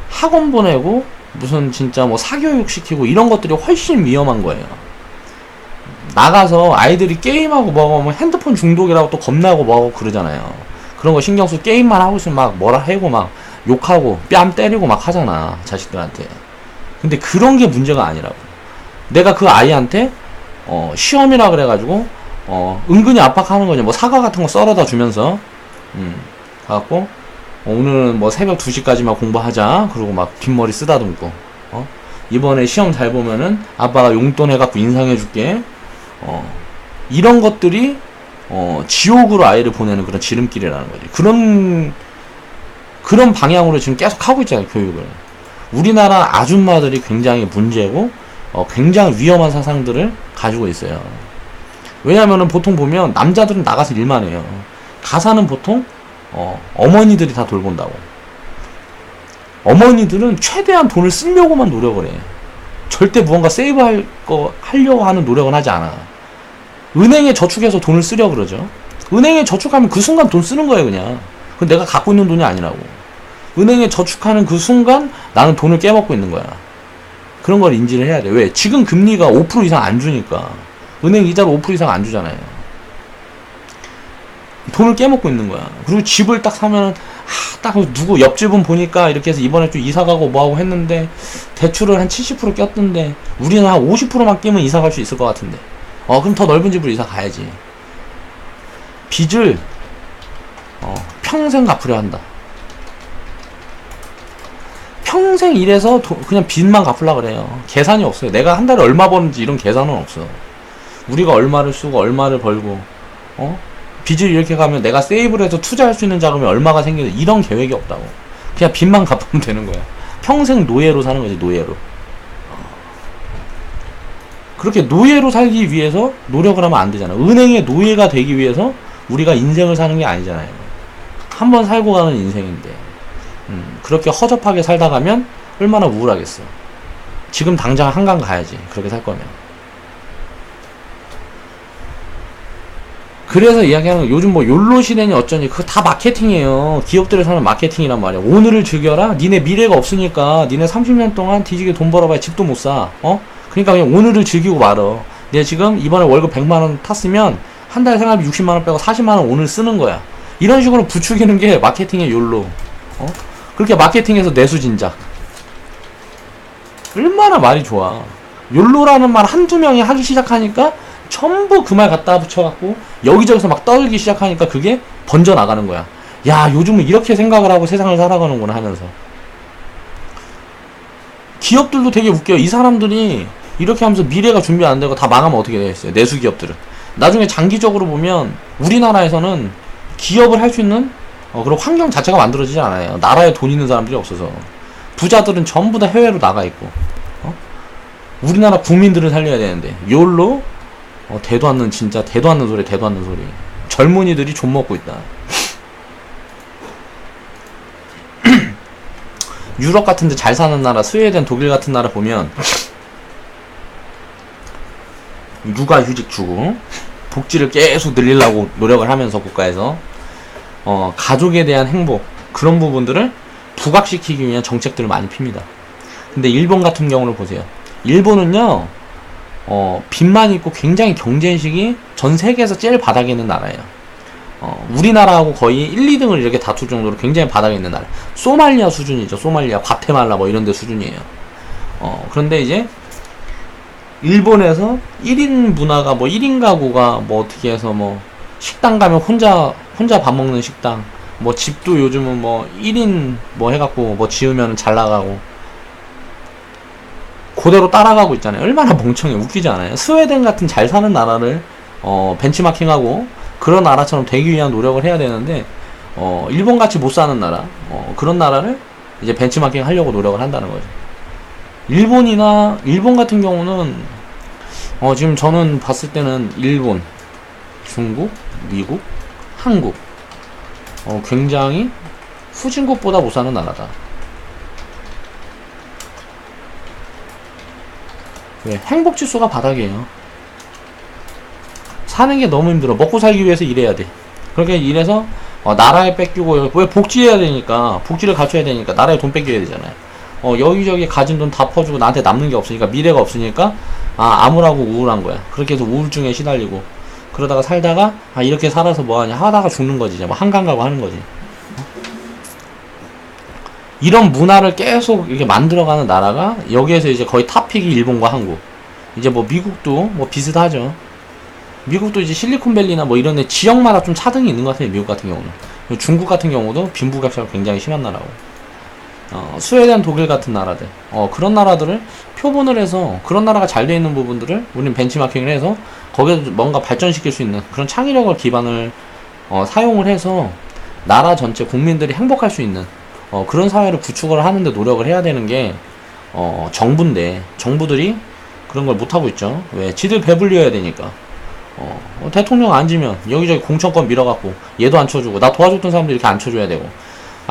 학원 보내고 무슨 진짜 뭐 사교육 시키고 이런 것들이 훨씬 위험한 거예요. 나가서 아이들이 게임하고 뭐하고 하면 핸드폰 중독이라고 또 겁나고 뭐하고 그러잖아요. 그런 거 신경 쓰고 게임만 하고 있으면 막 뭐라 해고 막 욕하고 뺨 때리고 막 하잖아, 자식들한테. 근데 그런 게 문제가 아니라고. 내가 그 아이한테 시험이라 그래가지고 은근히 압박하는 거냐. 뭐 사과 같은 거 썰어다 주면서 가갖고 오늘은 뭐 새벽 2시까지만 공부하자. 그러고 막 뒷머리 쓰다듬고 이번에 시험 잘 보면은 아빠가 용돈 해갖고 인상해줄게. 이런 것들이 지옥으로 아이를 보내는 그런 지름길이라는 거지. 그런 방향으로 지금 계속 하고 있잖아요, 교육을. 우리나라 아줌마들이 굉장히 문제고 굉장히 위험한 사상들을 가지고 있어요. 왜냐면은 보통 보면 남자들은 나가서 일만 해요. 가사는 보통 어머니들이 다 돌본다고. 어머니들은 최대한 돈을 쓰려고만 노력을 해. 절대 무언가 하려고 하는 노력은 하지 않아. 은행에 저축해서 돈을 쓰려 그러죠. 은행에 저축하면 그 순간 돈 쓰는 거예요, 그냥. 그건 내가 갖고 있는 돈이 아니라고. 은행에 저축하는 그 순간 나는 돈을 깨먹고 있는 거야. 그런 걸 인지를 해야 돼. 왜? 지금 금리가 5% 이상 안 주니까. 은행 이자를 5% 이상 안 주잖아요. 돈을 깨먹고 있는 거야. 그리고 집을 딱 사면은 딱 누구 옆집은 보니까 이렇게 해서 이번에 좀 이사 가고 뭐하고 했는데 대출을 한 70% 꼈던데 우리는 한 50%만 끼면 이사 갈 수 있을 것 같은데. 그럼 더 넓은 집으로 이사 가야지. 빚을 평생 갚으려 한다. 평생 일해서 그냥 빚만 갚으려고 그래요. 계산이 없어요. 내가 한 달에 얼마 버는지 이런 계산은 없어. 우리가 얼마를 쓰고 얼마를 벌고 빚을 이렇게 가면 내가 세이브를 해서 투자할 수 있는 자금이 얼마가 생기는 이런 계획이 없다고. 그냥 빚만 갚으면 되는 거야. 평생 노예로 사는 거지, 노예로. 그렇게 노예로 살기 위해서 노력을 하면 안 되잖아. 은행의 노예가 되기 위해서 우리가 인생을 사는 게 아니잖아요. 한번 살고 가는 인생인데 그렇게 허접하게 살다 가면 얼마나 우울하겠어. 지금 당장 한강 가야지, 그렇게 살 거면. 그래서 이야기하는 거, 요즘 뭐 욜로 시대니 어쩌니 그거 다 마케팅이에요. 기업들을 사는 마케팅이란 말이야. 오늘을 즐겨라. 니네 미래가 없으니까 니네 30년 동안 뒤지게 돈 벌어봐야 집도 못 사. 그러니까 그냥 오늘을 즐기고 말어. 내가 지금 이번에 월급 100만원 탔으면 한 달 생활비 60만원 빼고 40만원 오늘 쓰는 거야. 이런 식으로 부추기는 게 마케팅의 욜로. 그렇게 마케팅에서 내수진작. 얼마나 말이 좋아. 욜로라는 말 한두 명이 하기 시작하니까 전부 그 말 갖다 붙여갖고 여기저기서 막 떨기 시작하니까 그게 번져나가는 거야. 야, 요즘은 이렇게 생각을 하고 세상을 살아가는구나 하면서. 기업들도 되게 웃겨요. 이 사람들이 이렇게 하면서 미래가 준비 안 되고 다 망하면 어떻게 되겠어요? 내수 기업들은. 나중에 장기적으로 보면 우리나라에서는 기업을 할 수 있는 그런 환경 자체가 만들어지지 않아요. 나라에 돈 있는 사람들이 없어서. 부자들은 전부 다 해외로 나가 있고. 우리나라 국민들을 살려야 되는데 욜로 대도 않는, 진짜 대도 않는 소리, 대도 않는 소리. 젊은이들이 좀 먹고 있다. 유럽 같은데 잘 사는 나라, 스웨덴, 독일 같은 나라 보면 육아휴직 주고 복지를 계속 늘리려고 노력을 하면서 국가에서 가족에 대한 행복, 그런 부분들을 부각시키기 위한 정책들을 많이 핍니다. 근데 일본 같은 경우를 보세요. 일본은요 빚만 있고 굉장히 경제인식이 전 세계에서 제일 바닥에 있는 나라예요. 우리나라하고 거의 1, 2등을 이렇게 다툴 정도로 굉장히 바닥에 있는 나라. 소말리아 수준이죠. 소말리아, 과테말라 뭐 이런 데 수준이에요. 그런데 이제 일본에서 1인 문화가 뭐 1인 가구가 뭐 어떻게 해서 뭐 식당 가면 혼자 밥 먹는 식당, 뭐 집도 요즘은 뭐 1인 뭐 해갖고 뭐 지으면 잘 나가고 그대로 따라가고 있잖아요. 얼마나 멍청해. 웃기지 않아요? 스웨덴 같은 잘 사는 나라를 벤치마킹하고 그런 나라처럼 되기 위한 노력을 해야 되는데 일본같이 못 사는 나라, 그런 나라를 이제 벤치마킹 하려고 노력을 한다는 거죠. 일본 같은 경우는 지금 저는 봤을 때는 일본, 중국, 미국, 한국 굉장히 후진국보다 못 사는 나라다. 왜? 행복지수가 바닥이에요. 사는 게 너무 힘들어. 먹고 살기 위해서 일해야 돼. 그렇게 일해서 나라에 뺏기고, 왜 복지해야 되니까, 복지를 갖춰야 되니까 나라에 돈 뺏겨야 되잖아요. 여기저기 가진 돈 다 퍼주고 나한테 남는 게 없으니까, 미래가 없으니까 암울하고 우울한 거야. 그렇게 해서 우울증에 시달리고 그러다가 살다가 이렇게 살아서 뭐하냐 하다가 죽는 거지. 이제 뭐 한강 가고 하는 거지. 이런 문화를 계속 이렇게 만들어가는 나라가, 여기에서 이제 거의 탑픽이 일본과 한국. 이제 뭐 미국도 뭐 비슷하죠. 미국도 이제 실리콘밸리나 뭐 이런 데 지역마다 좀 차등이 있는 것 같아요. 미국 같은 경우는. 중국 같은 경우도 빈부격차가 굉장히 심한 나라고. 스웨덴, 독일 같은 나라들, 그런 나라들을 표본을 해서, 그런 나라가 잘 돼 있는 부분들을 우리는 벤치마킹을 해서 거기에 뭔가 발전시킬 수 있는 그런 창의력을 기반을 사용을 해서 나라 전체 국민들이 행복할 수 있는 그런 사회를 구축을 하는데 노력을 해야 되는 게 정부인데, 정부들이 그런 걸 못하고 있죠. 왜? 지들 배불려야 되니까. 대통령 앉으면 여기저기 공천권 밀어갖고 얘도 안 쳐주고, 나 도와줬던 사람도 이렇게 안 쳐줘야 되고.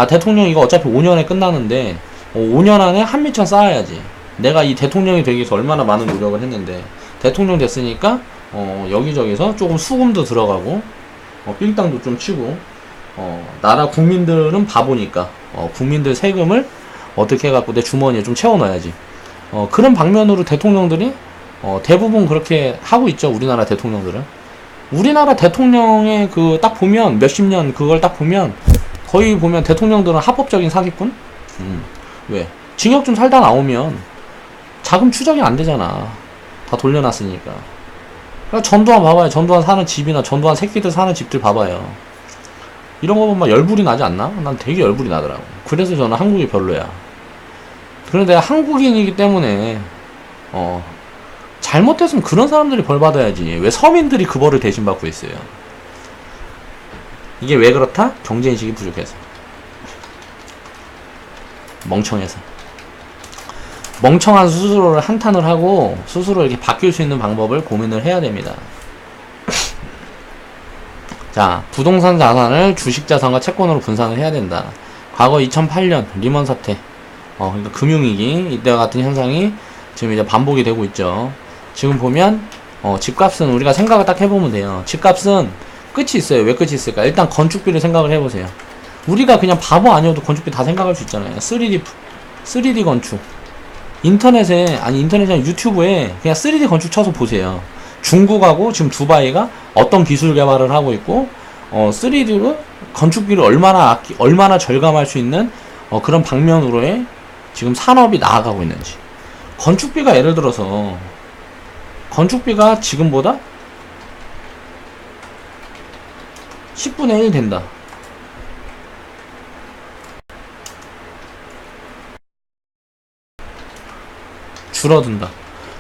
대통령 이거 어차피 5년에 끝나는데 5년 안에 한미천 쌓아야지. 내가 이 대통령이 되기 위해서 얼마나 많은 노력을 했는데, 대통령 됐으니까 여기저기서 조금 수금도 들어가고 삘땅도 좀 치고, 나라 국민들은 바보니까 국민들 세금을 어떻게 해갖고 내 주머니에 좀 채워넣어야지. 그런 방면으로 대통령들이 대부분 그렇게 하고 있죠. 우리나라 대통령들은. 우리나라 대통령의 그 딱 보면 몇십 년 그걸 딱 보면 거의 보면 대통령들은 합법적인 사기꾼? 왜? 징역 좀 살다 나오면 자금 추적이 안 되잖아. 다 돌려놨으니까. 그러니까 전두환 봐봐요. 전두환 사는 집이나 전두환 새끼들 사는 집들 봐봐요. 이런 거 보면 열불이 나지 않나? 난 되게 열불이 나더라고. 그래서 저는 한국이 별로야. 그런데 내가 한국인이기 때문에 잘못했으면 그런 사람들이 벌 받아야지. 왜 서민들이 그 벌을 대신 받고 있어요? 이게 왜 그렇다? 경제인식이 부족해서. 멍청해서. 멍청한 스스로를 한탄을 하고 스스로 이렇게 바뀔 수 있는 방법을 고민을 해야 됩니다. 자, 부동산 자산을 주식 자산과 채권으로 분산을 해야 된다. 과거 2008년 리먼 사태, 그러니까 금융위기 이때와 같은 현상이 지금 이제 반복이 되고 있죠. 지금 보면 집값은 우리가 생각을 딱 해보면 돼요. 집값은 끝이 있어요. 왜 끝이 있을까? 일단 건축비를 생각을 해보세요. 우리가 그냥 바보 아니어도 건축비 다 생각할 수 있잖아요. 3D 건축. 인터넷에 아니 유튜브에 그냥 3D 건축 쳐서 보세요. 중국하고 지금 두바이가 어떤 기술 개발을 하고 있고 3D로 건축비를 얼마나 절감할 수 있는 그런 방면으로의 지금 산업이 나아가고 있는지. 건축비가 예를 들어서 건축비가 지금보다 10분의 1 된다. 줄어든다.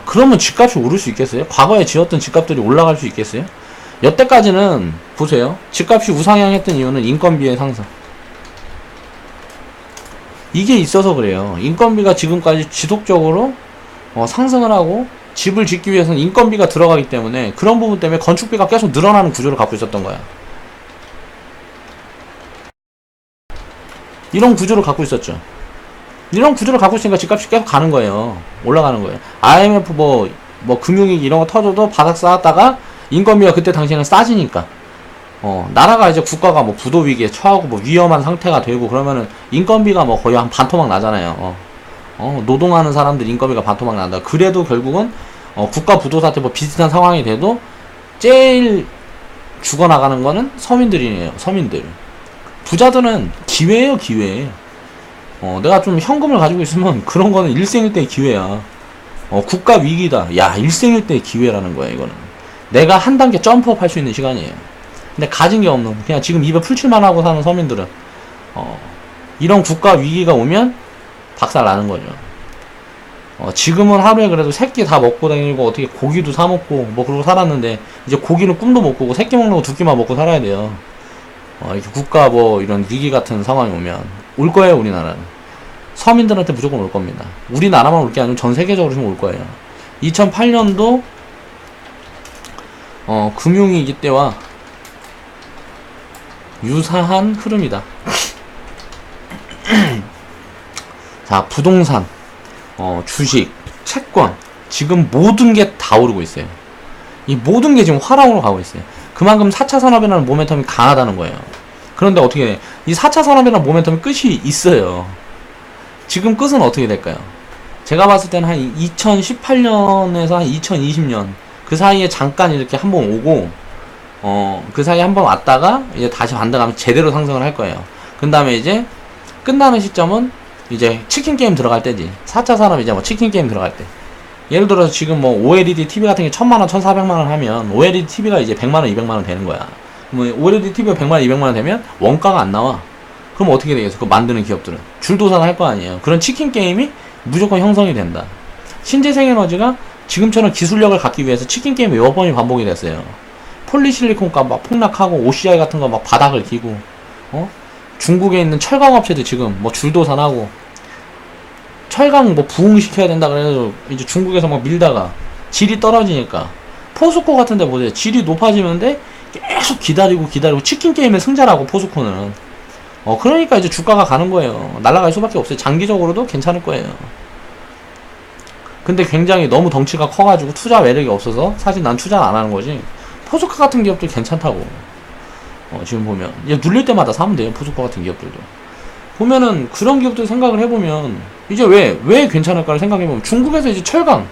그러면 집값이 오를 수 있겠어요? 과거에 지었던 집값들이 올라갈 수 있겠어요? 여태까지는 보세요. 집값이 우상향했던 이유는 인건비의 상승. 이게 있어서 그래요. 인건비가 지금까지 지속적으로 상승을 하고 집을 짓기 위해서는 인건비가 들어가기 때문에 그런 부분 때문에 건축비가 계속 늘어나는 구조를 갖고 있었던 거야. 이런 구조를 갖고 있었죠. 이런 구조를 갖고 있으니까 집값이 계속 가는 거예요. 올라가는 거예요. IMF 뭐 금융위기 이런 거 터져도 바닥 쌓았다가 인건비가 그때 당시에는 싸지니까 나라가 이제 국가가 뭐 부도 위기에 처하고 뭐 위험한 상태가 되고 그러면은 인건비가 뭐 거의 한 반토막 나잖아요. 노동하는 사람들 인건비가 반토막 난다. 그래도 결국은 국가 부도 사태 뭐 비슷한 상황이 돼도 제일 죽어나가는 거는 서민들이에요. 서민들. 부자들은 기회예요, 기회. 내가 좀 현금을 가지고 있으면 그런 거는 일생일대의 기회야. 국가 위기다. 야, 일생일대의 기회라는 거야, 이거는. 내가 한 단계 점프업 할 수 있는 시간이에요. 근데 가진 게 없는, 그냥 지금 입에 풀칠만 하고 사는 서민들은, 이런 국가 위기가 오면 박살 나는 거죠. 지금은 하루에 그래도 새끼 다 먹고 다니고 어떻게 고기도 사 먹고 뭐 그러고 살았는데 이제 고기는 꿈도 못 꾸고 새끼 먹는 거 두 끼만 먹고 살아야 돼요. 이렇게 국가 뭐 이런 위기 같은 상황이 오면 올 거예요. 우리나라는 서민들한테 무조건 올 겁니다. 우리나라만 올 게 아니고 전 세계적으로 지금 올 거예요. 2008년도 금융위기 때와 유사한 흐름이다. 자, 부동산, 주식, 채권, 지금 모든 게 다 오르고 있어요. 이 모든 게 지금 화랑으로 가고 있어요. 그만큼 4차 산업이라는 모멘텀이 강하다는 거예요. 그런데 어떻게 돼? 이 4차 산업이라는 모멘텀이 끝이 있어요. 지금 끝은 어떻게 될까요? 제가 봤을 때는 한 2018년에서 한 2020년 그 사이에 잠깐 이렇게 한번 오고 그 사이에 한번 왔다가 이제 다시 반등하면 제대로 상승을 할 거예요. 그 다음에 이제 끝나는 시점은 이제 치킨 게임 들어갈 때지. 4차 산업 이제 뭐 치킨 게임 들어갈 때. 예를 들어서 지금 뭐 OLED TV 같은 게 1000만원, 1400만원 하면 OLED TV가 이제 100만원, 200만원 되는 거야. 뭐 OLED TV가 100만원, 200만원 되면 원가가 안 나와. 그럼 어떻게 되겠어? 그거 만드는 기업들은 줄도산 할 거 아니에요. 그런 치킨 게임이 무조건 형성이 된다. 신재생에너지가 지금처럼 기술력을 갖기 위해서 치킨 게임이 몇 번이 반복이 됐어요. 폴리실리콘 값 막 폭락하고 OCI 같은 거 막 바닥을 기고 중국에 있는 철강 업체들 지금 뭐 줄도산하고 철강 뭐 부흥시켜야 된다 그래서 이제 중국에서 막 밀다가 질이 떨어지니까 포스코 같은 데 보세요. 질이 높아지는데 계속 기다리고 치킨 게임의 승자라고 포스코는. 그러니까 이제 주가가 가는 거예요. 날아갈 수밖에 없어요. 장기적으로도 괜찮을 거예요. 근데 굉장히 너무 덩치가 커가지고 투자 매력이 없어서 사실 난 투자를 안 하는 거지. 포스코 같은 기업도 괜찮다고. 지금 보면 이제 눌릴 때마다 사면 돼요. 포스코 같은 기업들도 보면은 그런 기업들 생각을 해보면 이제 왜 괜찮을까를 생각해보면 중국에서 이제 철강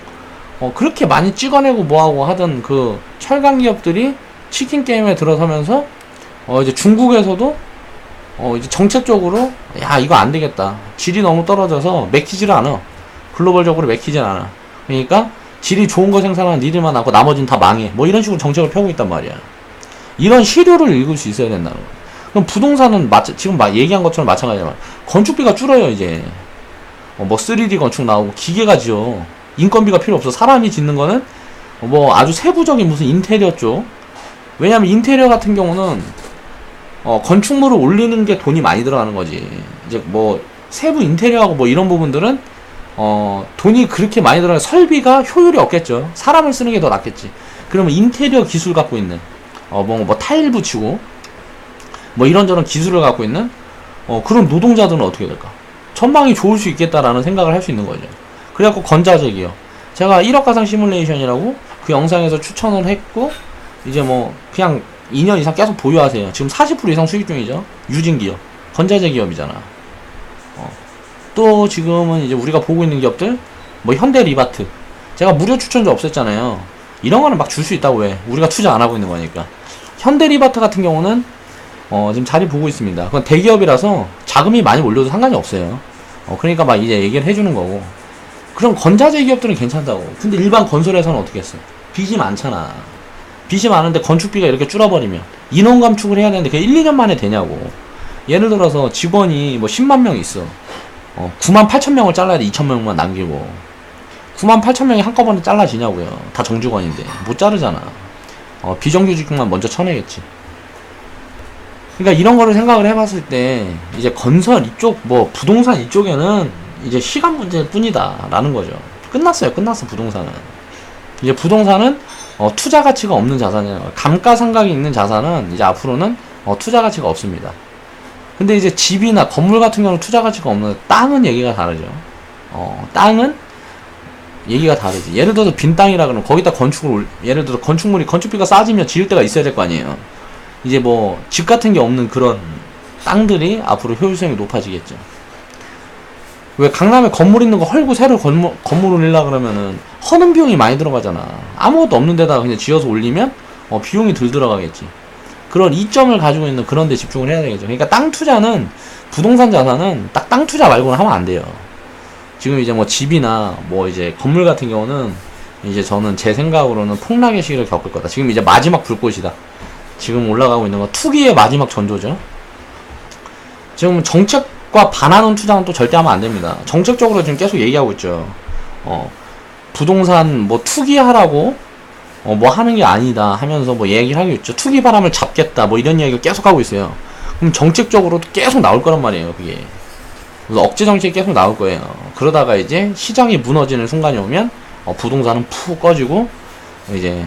그렇게 많이 찍어내고 뭐하고 하던 그 철강 기업들이 치킨 게임에 들어서면서 이제 중국에서도 이제 정책적으로 야 이거 안 되겠다. 질이 너무 떨어져서 맥히지를 않아. 글로벌적으로 맥히질 않아. 그러니까 질이 좋은 거 생산하는 니들만 남고 나머지는 다 망해. 뭐 이런 식으로 정책을 펴고 있단 말이야. 이런 시료를 읽을 수 있어야 된다는 거야. 그럼 부동산은 지금 얘기한 것처럼 마찬가지지만 건축비가 줄어요 이제. 뭐 3D 건축 나오고 기계가 지어. 인건비가 필요 없어. 사람이 짓는 거는 뭐 아주 세부적인 무슨 인테리어 쪽. 왜냐면 인테리어 같은 경우는 건축물을 올리는 게 돈이 많이 들어가는 거지. 이제 뭐 세부 인테리어하고 뭐 이런 부분들은 돈이 그렇게 많이 들어가 설비가 효율이 없겠죠. 사람을 쓰는 게 더 낫겠지. 그러면 인테리어 기술 갖고 있는 뭐 타일 붙이고 뭐 이런저런 기술을 갖고 있는 그런 노동자들은 어떻게 될까? 전망이 좋을 수 있겠다라는 생각을 할 수 있는 거죠. 그래갖고 건자재기업. 제가 1억 가상 시뮬레이션이라고 그 영상에서 추천을 했고 이제 뭐 그냥 2년 이상 계속 보유하세요. 지금 40% 이상 수익 중이죠. 유진기업, 건자재 기업이잖아. 또 지금은 이제 우리가 보고 있는 기업들, 뭐 현대리바트. 제가 무료 추천주 없앴잖아요. 이런 거는 막 줄 수 있다고 해. 우리가 투자 안 하고 있는 거니까. 현대리바트 같은 경우는 지금 자리 보고 있습니다. 그건 대기업이라서 자금이 많이 올려도 상관이 없어요. 그러니까 막 이제 얘기를 해주는 거고. 그럼 건자재 기업들은 괜찮다고. 근데 일반 건설회사는 어떻게 했어? 빚이 많잖아. 빚이 많은데 건축비가 이렇게 줄어버리면 인원 감축을 해야 되는데 그게 1, 2년 만에 되냐고. 예를 들어서 직원이 뭐 10만 명 있어. 9만 8천 명을 잘라야 돼. 2천 명만 남기고. 9만 8천 명이 한꺼번에 잘라지냐고요. 다 정직원인데. 못 자르잖아. 비정규직만 먼저 쳐내겠지. 그러니까 이런 거를 생각을 해봤을 때 이제 건설 이쪽 뭐 부동산 이쪽에는 이제 시간 문제일 뿐이다 라는 거죠. 끝났어요. 끝났어 부동산은. 이제 부동산은 투자 가치가 없는 자산이에요. 감가상각이 있는 자산은 이제 앞으로는 투자 가치가 없습니다. 근데 이제 집이나 건물 같은 경우는 투자 가치가 없는 땅은 얘기가 다르죠. 땅은 얘기가 다르지. 예를 들어서 빈 땅이라 그러면 거기다 예를 들어서 건축비가 싸지면 지을 데가 있어야 될 거 아니에요. 이제 뭐 집 같은 게 없는 그런 땅들이 앞으로 효율성이 높아지겠죠. 왜 강남에 건물 있는 거 헐고 새로 건물 올리려 그러면은 허는 비용이 많이 들어가잖아. 아무것도 없는 데다가 그냥 지어서 올리면 비용이 덜 들어가겠지. 그런 이점을 가지고 있는 그런 데 집중을 해야 되겠죠. 그러니까 땅 투자는 부동산 자산은 딱 땅 투자 말고는 하면 안 돼요. 지금 이제 뭐 집이나 뭐 이제 건물 같은 경우는 이제 저는 제 생각으로는 폭락의 시기를 겪을 거다. 지금 이제 마지막 불꽃이다. 지금 올라가고 있는 건 투기의 마지막 전조죠. 지금 정책과 반하는 투자는 또 절대 하면 안 됩니다. 정책적으로 지금 계속 얘기하고 있죠. 부동산 뭐 투기하라고 뭐 하는 게 아니다 하면서 뭐 얘기를 하고 있죠. 투기 바람을 잡겠다 뭐 이런 이야기를 계속 하고 있어요. 그럼 정책적으로도 계속 나올 거란 말이에요. 그게. 그래서 억제 정책이 계속 나올 거예요. 그러다가 이제 시장이 무너지는 순간이 오면 부동산은 푹 꺼지고 이제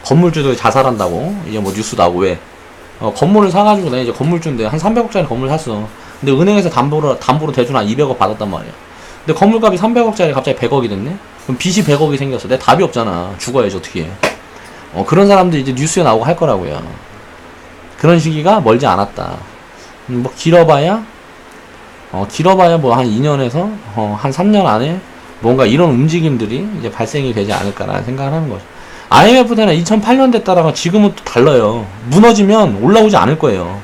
건물주들 자살한다고 이제 뭐 뉴스 나오고. 왜 건물을 사가지고 내가 이제 건물주인데 한 300억짜리 건물 샀어. 근데 은행에서 담보로 대출 한 200억 받았단 말이야. 근데 건물값이 300억짜리 갑자기 100억이 됐네? 그럼 빚이 100억이 생겼어. 내 답이 없잖아. 죽어야지 어떻게 해. 그런 사람들 이제 뉴스에 나오고 할 거라고요. 그런 시기가 멀지 않았다. 뭐 길어봐야 뭐 한 2년에서 한 3년 안에 뭔가 이런 움직임들이 이제 발생이 되지 않을까라는 생각을 하는 거죠. IMF 때는 2008년 됐다라가 지금은 또 달라요. 무너지면 올라오지 않을 거예요.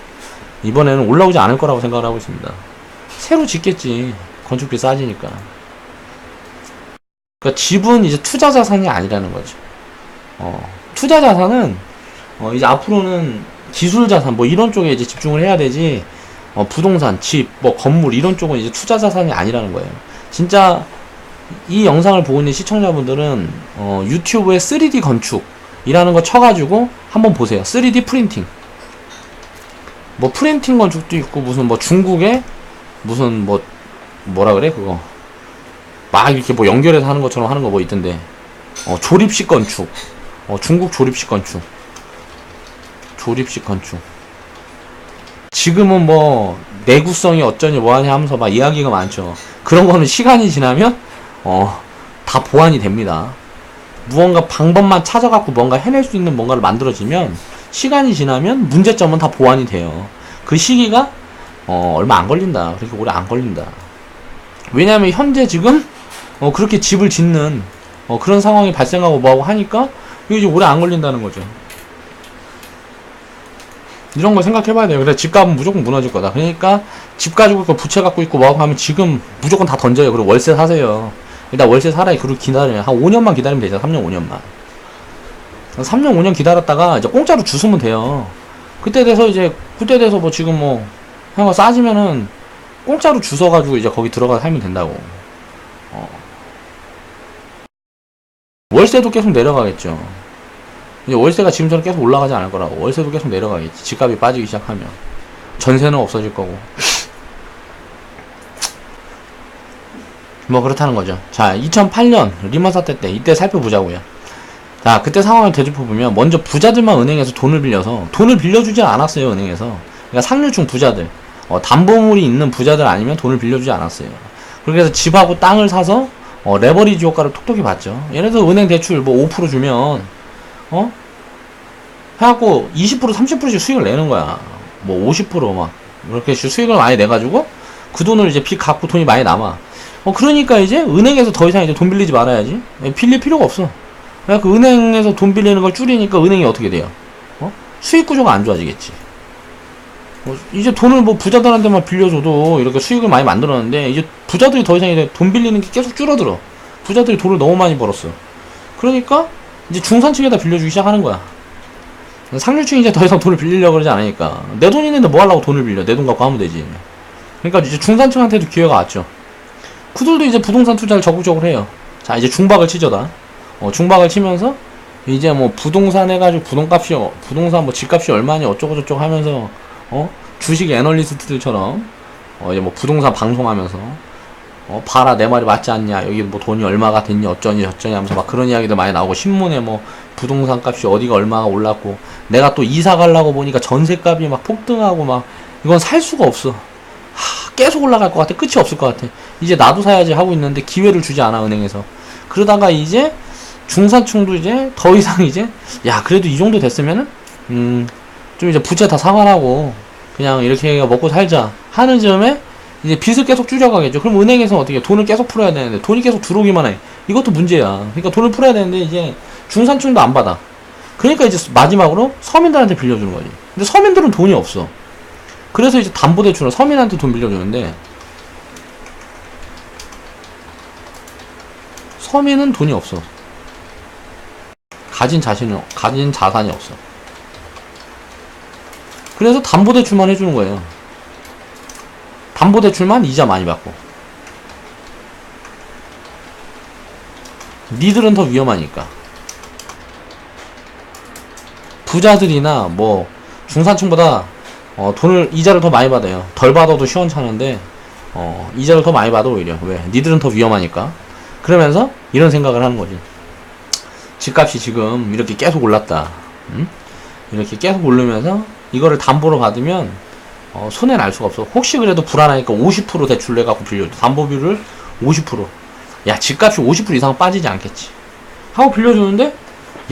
이번에는 올라오지 않을 거라고 생각을 하고 있습니다. 새로 짓겠지. 건축비 싸지니까. 그러니까 집은 이제 투자 자산이 아니라는 거죠. 투자 자산은 이제 앞으로는 기술 자산 뭐 이런 쪽에 이제 집중을 해야 되지. 부동산, 집, 뭐 건물 이런 쪽은 이제 투자 자산이 아니라는 거예요. 진짜 이 영상을 보고 있는 시청자분들은 유튜브에 3D 건축이라는 거 쳐가지고 한번 보세요. 3D 프린팅. 뭐 프린팅 건축도 있고 무슨 뭐 중국에 무슨 뭐 뭐라 그래 그거 막 이렇게 뭐 연결해서 하는 것처럼 하는 거 뭐 있던데. 조립식 건축. 중국 조립식 건축. 지금은 뭐 내구성이 어쩌니 뭐하니 하면서 막 이야기가 많죠. 그런 거는 시간이 지나면 다 보완이 됩니다. 무언가 방법만 찾아갖고 뭔가 해낼 수 있는 뭔가를 만들어지면 시간이 지나면 문제점은 다 보완이 돼요. 그 시기가 얼마 안 걸린다. 그렇게 오래 안 걸린다. 왜냐하면 현재 지금 그렇게 집을 짓는 그런 상황이 발생하고 뭐하고 하니까 이게 이제 오래 안 걸린다는 거죠. 이런 걸 생각해봐야 돼요. 그래 집값은 무조건 무너질 거다. 그러니까 집 가지고 있고 부채 갖고 있고 뭐하고 하면 지금 무조건 다 던져요. 그리고 월세 사세요. 일단 월세 살아야 그리고 기다리면 한 5년만 기다리면 되잖아. 3년 5년만. 3년 5년 기다렸다가 이제 공짜로 주스면 돼요. 그때 돼서 뭐 지금 뭐 한거 싸지면은 공짜로 주워가지고 이제 거기 들어가서 살면 된다고. 월세도 계속 내려가겠죠. 이제 월세가 지금처럼 계속 올라가지 않을 거라고. 월세도 계속 내려가겠지. 집값이 빠지기 시작하면. 전세는 없어질 거고. 뭐 그렇다는 거죠. 자, 2008년 리먼 사태 때 이때 살펴보자고요. 자, 그때 상황을 되짚어보면 먼저 부자들만 은행에서 돈을 빌려주지 않았어요. 은행에서. 그러니까 상류층 부자들, 담보물이 있는 부자들 아니면 돈을 빌려주지 않았어요. 그렇게 해서 집하고 땅을 사서 레버리지 효과를 톡톡히 봤죠. 예를 들어서 은행 대출 뭐 5% 주면 해갖고 20% 30%씩 수익을 내는 거야. 뭐 50% 그렇게 수익을 많이 내가지고 그 돈을 이제 빚 갚고 돈이 많이 남아. 그러니까 이제 은행에서 더 이상 이제 돈 빌리지 말아야지. 빌릴 필요가 없어. 그러니까 그 은행에서 돈 빌리는 걸 줄이니까 은행이 어떻게 돼요? 수익 구조가 안 좋아지겠지. 이제 돈을 뭐 부자들한테만 빌려줘도 이렇게 수익을 많이 만들었는데 이제 부자들이 더 이상 이제 돈 빌리는 게 계속 줄어들어. 부자들이 돈을 너무 많이 벌었어. 그러니까 이제 중산층에다 빌려주기 시작하는 거야. 상류층이 이제 더 이상 돈을 빌리려고 그러지 않으니까 내 돈 있는데 뭐 하려고 돈을 빌려. 내 돈 갖고 하면 되지. 그러니까 이제 중산층한테도 기회가 왔죠. 그들도 이제 부동산 투자를 적극적으로 해요. 자, 이제 중박을 치죠다. 중박을 치면서 이제 뭐 부동산 해가지고 부동산 뭐 집값이 얼마니 어쩌고저쩌고 하면서 주식 애널리스트들처럼 이제 뭐 부동산 방송하면서 봐라 내 말이 맞지 않냐, 여기 뭐 돈이 얼마가 됐니 어쩌니 저쩌니 하면서 막 그런 이야기들 많이 나오고, 신문에 뭐 부동산 값이 어디가 얼마가 올랐고, 내가 또 이사 가려고 보니까 전세값이 막 폭등하고 막, 이건 살 수가 없어. 계속 올라갈 것 같아. 끝이 없을 것 같아. 이제 나도 사야지 하고 있는데 기회를 주지 않아, 은행에서. 그러다가 이제 중산층도 이제 더 이상 이제 야 그래도 이 정도 됐으면은 좀 이제 부채 다 상환하고 그냥 이렇게 먹고 살자 하는 점에 이제 빚을 계속 줄여가겠죠. 그럼 은행에서 어떻게 돈을 계속 풀어야 되는데 돈이 계속 들어오기만 해. 이것도 문제야. 그러니까 돈을 풀어야 되는데 이제 중산층도 안 받아. 그러니까 이제 마지막으로 서민들한테 빌려주는 거지. 근데 서민들은 돈이 없어. 그래서 이제 담보대출은 서민한테 돈 빌려주는데, 서민은 돈이 없어. 가진 자산이 없어. 그래서 담보대출만 해주는 거예요. 담보대출만 이자 많이 받고. 니들은 더 위험하니까. 부자들이나 뭐 중산층보다 돈을 이자를 더 많이 받아요. 덜 받아도 시원찮은데 이자를 더 많이 받아. 오히려 왜? 니들은 더 위험하니까. 그러면서 이런 생각을 하는 거지. 집값이 지금 이렇게 계속 올랐다. 이렇게 계속 오르면서 이거를 담보로 받으면 손해 날 수가 없어. 혹시 그래도 불안하니까 50% 대출 내갖고 빌려줘. 담보비율을 50%. 야, 집값이 50% 이상 빠지지 않겠지 하고 빌려주는데,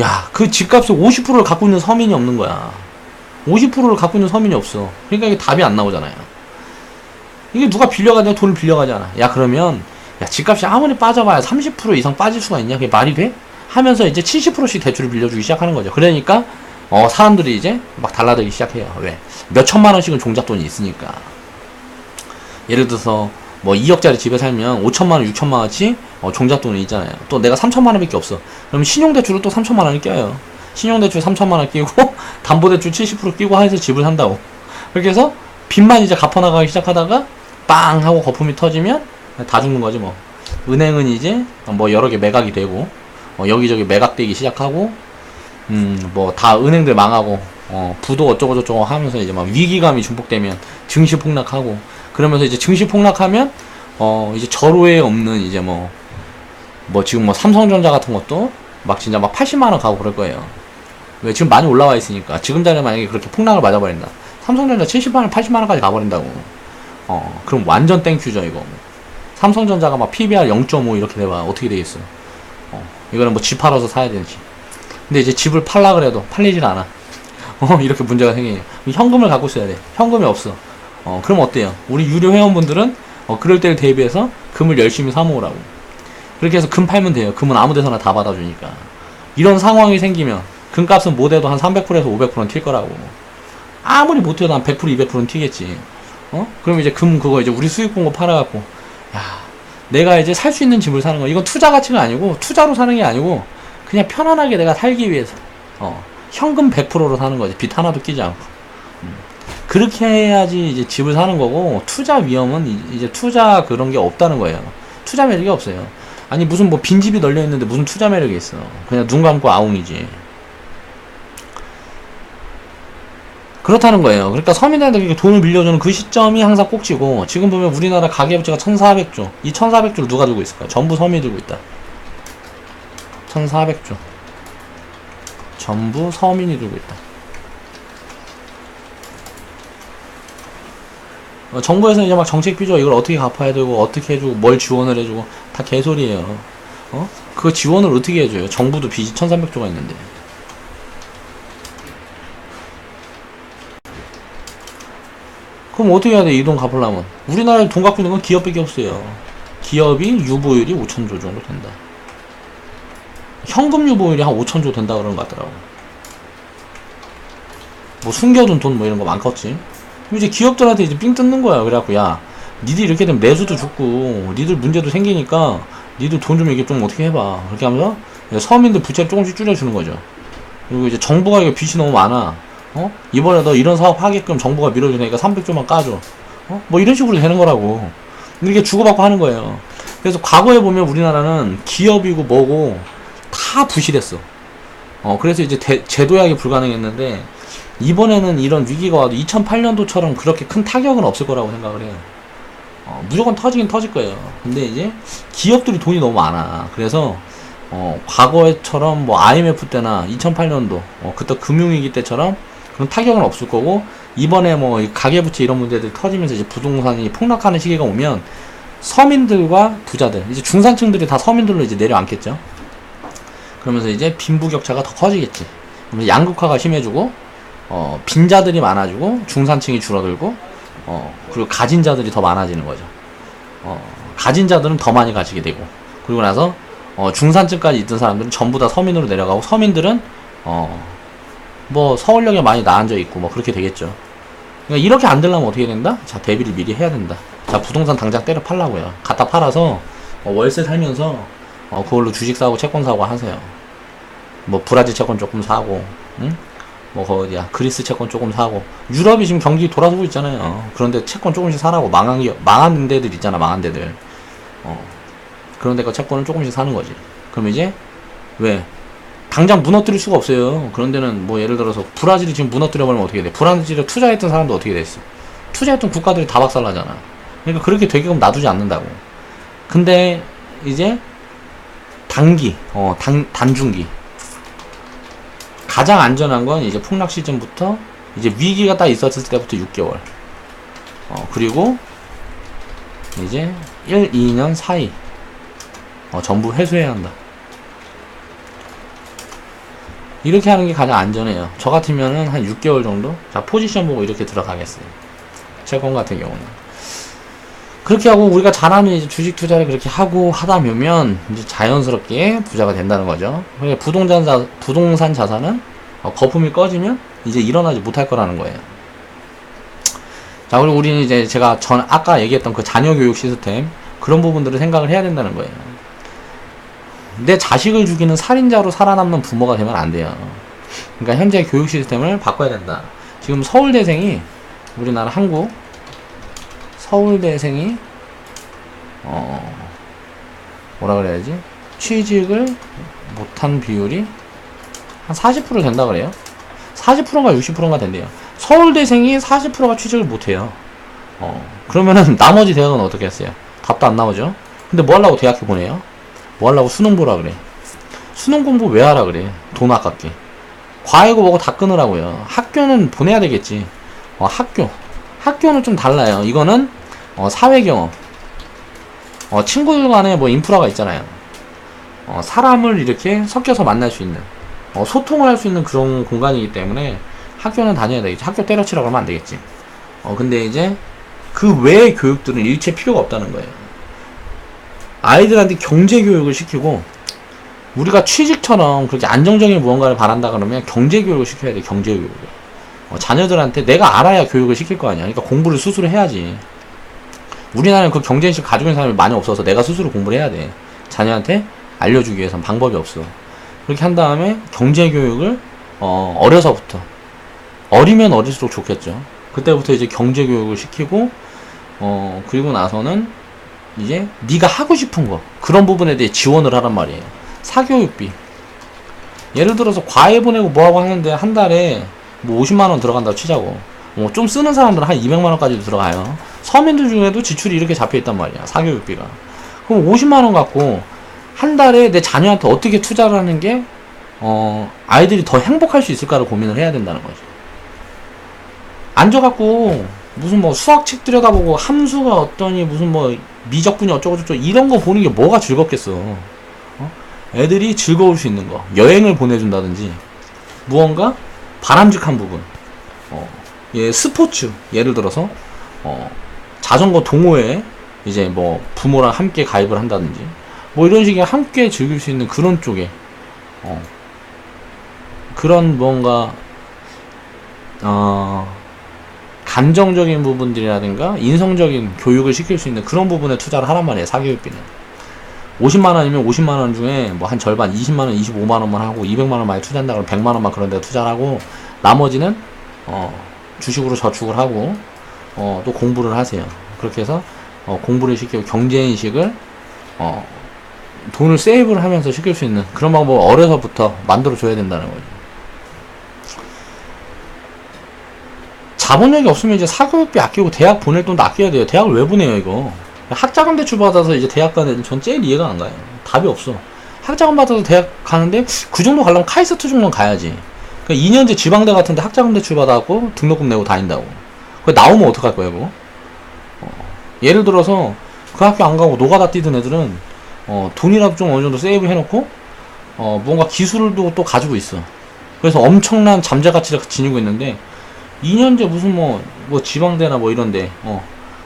야, 그 집값의 50%를 갖고 있는 서민이 없는 거야. 50%를 갖고 있는 서민이 없어. 그러니까 이게 답이 안 나오잖아요. 이게 누가 빌려가냐? 돈을 빌려가잖아. 야, 그러면 야, 집값이 아무리 빠져봐야 30% 이상 빠질 수가 있냐? 그게 말이 돼? 하면서 이제 70%씩 대출을 빌려주기 시작하는 거죠. 그러니까 사람들이 이제 막 달라들기 시작해요. 왜? 몇 천만 원씩은 종잣돈이 있으니까. 예를 들어서 뭐 2억짜리 집에 살면 5천만 원, 6천만 원치 종잣돈이 있잖아요. 또 내가 3천만 원밖에 없어. 그럼 신용대출을 또 3천만 원을 껴요. 신용대출 3천만 원 끼고 담보대출 70% 끼고 해서 집을 산다고. 그렇게 해서 빚만 이제 갚아나가기 시작하다가 빵 하고 거품이 터지면 다 죽는 거지 뭐. 은행은 이제 뭐 여러 개 매각이 되고 여기저기 매각되기 시작하고 뭐 다 은행들 망하고 부도 어쩌고저쩌고 하면서 이제 막 위기감이 증폭되면 증시 폭락하고, 그러면서 이제 증시 폭락하면 이제 절호에 없는 이제 뭐 지금 뭐 삼성전자 같은 것도 막 진짜 막 80만 원 가고 그럴 거예요. 왜? 지금 많이 올라와 있으니까. 지금 자리에 만약에 그렇게 폭락을 맞아버린다. 삼성전자 70만 원, 80만 원까지 가버린다고. 그럼 완전 땡큐죠 이거. 삼성전자가 막 PBR 0.5 이렇게 돼봐 어떻게 되겠어. 이거는 뭐 집 팔아서 사야 되지. 근데 이제 집을 팔라 그래도 팔리질 않아. 이렇게 문제가 생기네. 현금을 갖고 있어야 돼. 현금이 없어. 그럼 어때요? 우리 유료 회원분들은 그럴 때를 대비해서 금을 열심히 사모으라고. 그렇게 해서 금 팔면 돼요. 금은 아무 데서나 다 받아주니까. 이런 상황이 생기면 금값은 못해도 한 300%에서 500%는 튈 거라고. 아무리 못해도 한 100% 200%는 튀겠지. 그럼 이제 금 그거 이제 우리 수익 공고 팔아갖고, 야, 내가 이제 살 수 있는 집을 사는 거. 이건 투자 가치가 아니고, 투자로 사는 게 아니고, 그냥 편안하게 내가 살기 위해서. 현금 100%로 사는 거지. 빚 하나도 끼지 않고. 그렇게 해야지 이제 집을 사는 거고, 투자 위험은 이제 투자 그런 게 없다는 거예요. 투자 매력이 없어요. 아니, 무슨 뭐 빈집이 널려 있는데 무슨 투자 매력이 있어. 그냥 눈 감고 아웅이지. 그렇다는 거예요. 그러니까 서민들에게 돈을 빌려주는 그 시점이 항상 꼭지고, 지금 보면 우리나라 가계부채가 1400조. 이 1400조를 누가 들고 있을까요? 전부 서민이 들고 있다. 1400조. 전부 서민이 들고 있다. 정부에서 이제 막 정책 비죠. 이걸 어떻게 갚아야 되고, 어떻게 해주고, 뭘 지원을 해주고, 다 개소리예요. 그 지원을 어떻게 해줘요? 정부도 빚이 1300조가 있는데. 그럼 어떻게 해야 돼? 이 돈 갚으려면. 우리나라에 돈 갖고 있는 건 기업밖에 없어요. 기업이 유보율이 5천조 정도 된다. 현금 유보율이 한 5천조 된다 그러는 것 같더라고. 뭐 숨겨둔 돈 뭐 이런 거 많겠지. 이제 기업들한테 이제 삥 뜯는 거야. 그래갖고, 야, 니들 이렇게 되면 내수도 죽고, 니들 문제도 생기니까, 니들 돈 좀 이게 좀 어떻게 해봐. 그렇게 하면서, 서민들 부채를 조금씩 줄여주는 거죠. 그리고 이제 정부가 이거 빚이 너무 많아. 이번에 너 이런 사업 하게끔 정부가 밀어주니까 300조만 까줘. 뭐 이런 식으로 되는 거라고. 이렇게 주고받고 하는 거예요. 그래서 과거에 보면 우리나라는 기업이고 뭐고 다 부실했어. 그래서 이제 제도약이 불가능했는데, 이번에는 이런 위기가 와도 2008년도처럼 그렇게 큰 타격은 없을 거라고 생각을 해요. 무조건 터지긴 터질 거예요. 근데 이제 기업들이 돈이 너무 많아. 그래서 과거에처럼 뭐 IMF 때나 2008년도 그때 금융위기 때처럼 그런 타격은 없을 거고, 이번에 뭐 가계부채 이런 문제들이 터지면서 이제 부동산이 폭락하는 시기가 오면 서민들과 부자들, 이제 중산층들이 다 서민들로 이제 내려앉겠죠. 그러면서 이제 빈부격차가 더 커지겠지. 그러면서 양극화가 심해지고, 빈자들이 많아지고, 중산층이 줄어들고, 그리고 가진 자들이 더 많아지는 거죠. 가진 자들은 더 많이 가지게 되고, 그리고 나서 중산층까지 있던 사람들은 전부 다 서민으로 내려가고, 서민들은 뭐 서울역에 많이 나앉아 있고 뭐 그렇게 되겠죠. 그러니까 이렇게 안 되려면 어떻게 된다? 자, 대비를 미리 해야 된다. 자, 부동산 당장 때려 팔라고요. 갖다 팔아서 월세 살면서 그걸로 주식 사고 채권 사고 하세요. 뭐 브라질 채권 조금 사고, 응? 뭐 어디야 그리스 채권 조금 사고. 유럽이 지금 경기 돌아서고 있잖아요. 그런데 채권 조금씩 사라고. 망한 데들 있잖아. 망한 데들. 그런 데 거 채권을 조금씩 사는 거지. 그럼 이제 왜 당장 무너뜨릴 수가 없어요. 그런 데는 뭐 예를 들어서 브라질이 지금 무너뜨려 버리면 어떻게 돼? 브라질에 투자했던 사람도 어떻게 됐어? 투자했던 국가들이 다 박살나잖아. 그러니까 그렇게 되게끔 놔두지 않는다고. 근데 이제 단기, 단중기 가장 안전한 건 이제 폭락 시즌부터 이제 위기가 딱 있었을 때부터 6개월. 그리고 이제 1, 2년 사이 전부 회수해야 한다. 이렇게 하는 게 가장 안전해요. 저 같으면은 한 6개월 정도? 자, 포지션 보고 이렇게 들어가겠어요. 채권 같은 경우는. 그렇게 하고 우리가 잘하는 이제 주식 투자를 그렇게 하고 하다 보면 이제 자연스럽게 부자가 된다는 거죠. 그러니까 부동산 자산은 거품이 꺼지면 이제 일어나지 못할 거라는 거예요. 자, 그리고 우리는 이제 제가 아까 얘기했던 그 자녀 교육 시스템, 그런 부분들을 생각을 해야 된다는 거예요. 내 자식을 죽이는 살인자로 살아남는 부모가 되면 안 돼요. 그러니까 현재 교육 시스템을 바꿔야 된다. 지금 서울대생이, 우리나라 한국 서울대생이 뭐라 그래야지, 취직을 못한 비율이 한 40% 된다 그래요. 40%인가 60%인가 된대요. 서울대생이 40%가 취직을 못해요. 그러면은 나머지 대학은 어떻게 했어요? 답도 안 나오죠. 근데 뭐 하려고 대학교 보내요? 뭐 하려고 수능 보라 그래? 수능 공부 왜 하라 그래? 돈 아깝게. 과외고 뭐고 다 끊으라고요. 학교는 보내야 되겠지. 학교는 좀 달라요. 이거는 사회 경험, 친구들 간에 뭐 인프라가 있잖아요. 사람을 이렇게 섞여서 만날 수 있는, 소통을 할 수 있는 그런 공간이기 때문에 학교는 다녀야 되겠지. 학교 때려치라 그러면 안 되겠지. 근데 이제 그 외의 교육들은 일체 필요가 없다는 거예요. 아이들한테 경제 교육을 시키고, 우리가 취직처럼 그렇게 안정적인 무언가를 바란다 그러면 경제 교육을 시켜야 돼. 경제 교육을. 자녀들한테 내가 알아야 교육을 시킬 거 아니야. 그러니까 공부를 스스로 해야지. 우리나라는 그 경제인식 가지고 있는 사람이 많이 없어서 내가 스스로 공부를 해야 돼. 자녀한테 알려주기 위해선 방법이 없어. 그렇게 한 다음에 경제교육을 어려서부터, 어리면 어릴수록 좋겠죠. 그때부터 이제 경제교육을 시키고 그리고 나서는 이제 네가 하고 싶은 거, 그런 부분에 대해 지원을 하란 말이에요. 사교육비, 예를 들어서 과외 보내고 뭐하고 하는데 한 달에 뭐 50만원 들어간다고 치자고. 좀 쓰는 사람들은 한 200만원까지도 들어가요. 서민들 중에도 지출이 이렇게 잡혀있단 말이야, 사교육비가. 그럼 50만원 갖고 한 달에 내 자녀한테 어떻게 투자를 하는 게 아이들이 더 행복할 수 있을까를 고민을 해야 된다는 거죠. 앉아갖고 무슨 뭐 수학책 들여다보고 함수가 어떠니 무슨 뭐 미적분이 어쩌고저쩌고 이런 거 보는 게 뭐가 즐겁겠어. 애들이 즐거울 수 있는 거, 여행을 보내준다든지 무언가 바람직한 부분, 스포츠, 예를 들어서 자전거 동호회 이제 뭐 부모랑 함께 가입을 한다든지 뭐 이런 식의 함께 즐길 수 있는 그런 쪽에 그런 뭔가 감정적인 부분들이라든가 인성적인 교육을 시킬 수 있는 그런 부분에 투자를 하란 말이에요. 사교육비는 50만원이면 50만원 중에 뭐 한 절반 20만원 25만원만 하고 200만원 많이 투자한다 그러면 100만원만 그런 데 투자를 하고 나머지는 주식으로 저축을 하고 또 공부를 하세요. 그렇게 해서 공부를 시키고 경제인식을 돈을 세이브를 하면서 시킬 수 있는 그런 방법을 어려서부터 만들어 줘야 된다는 거죠. 자본력이 없으면 이제 사교육비 아끼고 대학 보낼 돈도 아껴야 돼요. 대학을 왜 보내요 이거. 학자금 대출 받아서 이제 대학 가는 애들 전 제일 이해가 안 가요. 답이 없어. 학자금 받아서 대학 가는데 그 정도 가려면 카이스트 정도는 가야지. 그러니까 2년제 지방대 같은데 학자금 대출 받아갖고 등록금 내고 다닌다고. 그거 나오면 어떡할 거야 그거. 예를 들어서 그 학교 안 가고 노가다 뛰던 애들은 돈이라도 좀 어느 정도 세이브 해놓고 뭔가 기술도 또 가지고 있어. 그래서 엄청난 잠재 가치를 지니고 있는데 2년제 무슨 뭐 지방대나 뭐 이런데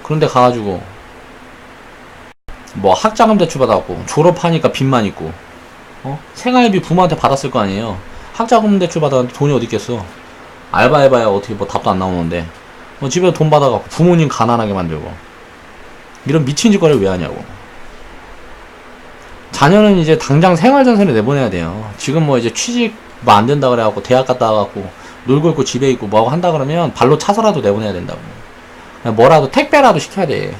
그런데 가가지고 뭐 학자금 대출 받아갖고 졸업하니까 빚만 있고 생활비 부모한테 받았을 거 아니에요. 학자금 대출 받았는데 돈이 어디 있겠어. 알바해봐야 어떻게 뭐 답도 안 나오는데 집에서 돈 받아갖고 부모님 가난하게 만들고 이런 미친 짓거리를 왜 하냐고. 자녀는 이제 당장 생활전선에 내보내야 돼요. 지금 뭐 이제 취직 뭐 안 된다 그래갖고 대학 갔다 와갖고 놀고 있고 집에 있고 뭐하고 한다 그러면 발로 차서라도 내보내야 된다고. 뭐라도 택배라도 시켜야 돼.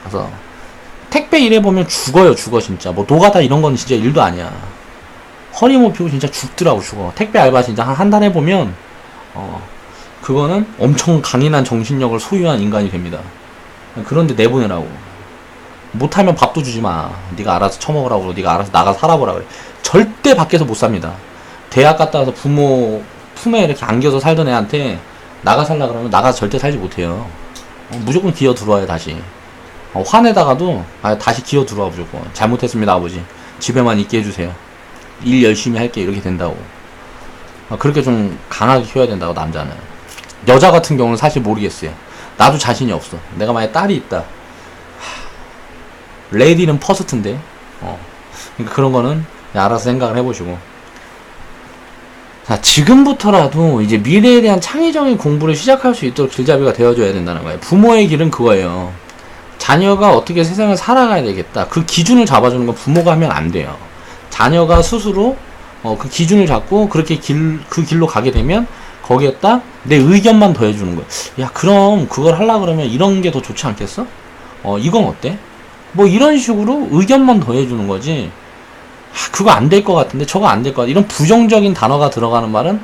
그래서 택배 일해보면 죽어 진짜. 뭐 노가다 이런 건 진짜 일도 아니야. 허리 못 펴고 진짜 죽더라고 죽어. 택배 알바 진짜 한 달 해보면 그거는 엄청 강인한 정신력을 소유한 인간이 됩니다. 그런데 내보내라고. 못하면 밥도 주지마. 네가 알아서 처먹으라고. 네가 알아서 나가서 살아보라 그래. 절대 밖에서 못 삽니다. 대학 갔다 와서 부모 품에 이렇게 안겨서 살던 애한테 나가 살라 그러면 나가서 절대 살지 못해요. 무조건 기어 들어와요 다시. 화내다가도 다시 기어 들어와 무조건. 잘못했습니다 아버지. 집에만 있게 해주세요. 일 열심히 할게 이렇게 된다고. 그렇게 좀 강하게 키워야 된다고 남자는. 여자 같은 경우는 사실 모르겠어요. 나도 자신이 없어. 내가 만약에 딸이 있다. 레디는 퍼스트인데 그러니까 그런 거는 알아서 생각을 해보시고. 자, 지금부터라도 이제 미래에 대한 창의적인 공부를 시작할 수 있도록 길잡이가 되어줘야 된다는 거예요. 부모의 길은 그거예요. 자녀가 어떻게 세상을 살아가야 되겠다. 그 기준을 잡아주는 건 부모가 하면 안 돼요. 자녀가 스스로 그 기준을 잡고 그렇게 그 길로 가게 되면 거기에다 내 의견만 더해주는 거예요. 야, 그럼 그걸 하려 그러면 이런 게 더 좋지 않겠어? 이건 어때? 뭐 이런 식으로 의견만 더해주는 거지. 그거 안 될 것 같은데 저거 안 될 것 같아. 이런 부정적인 단어가 들어가는 말은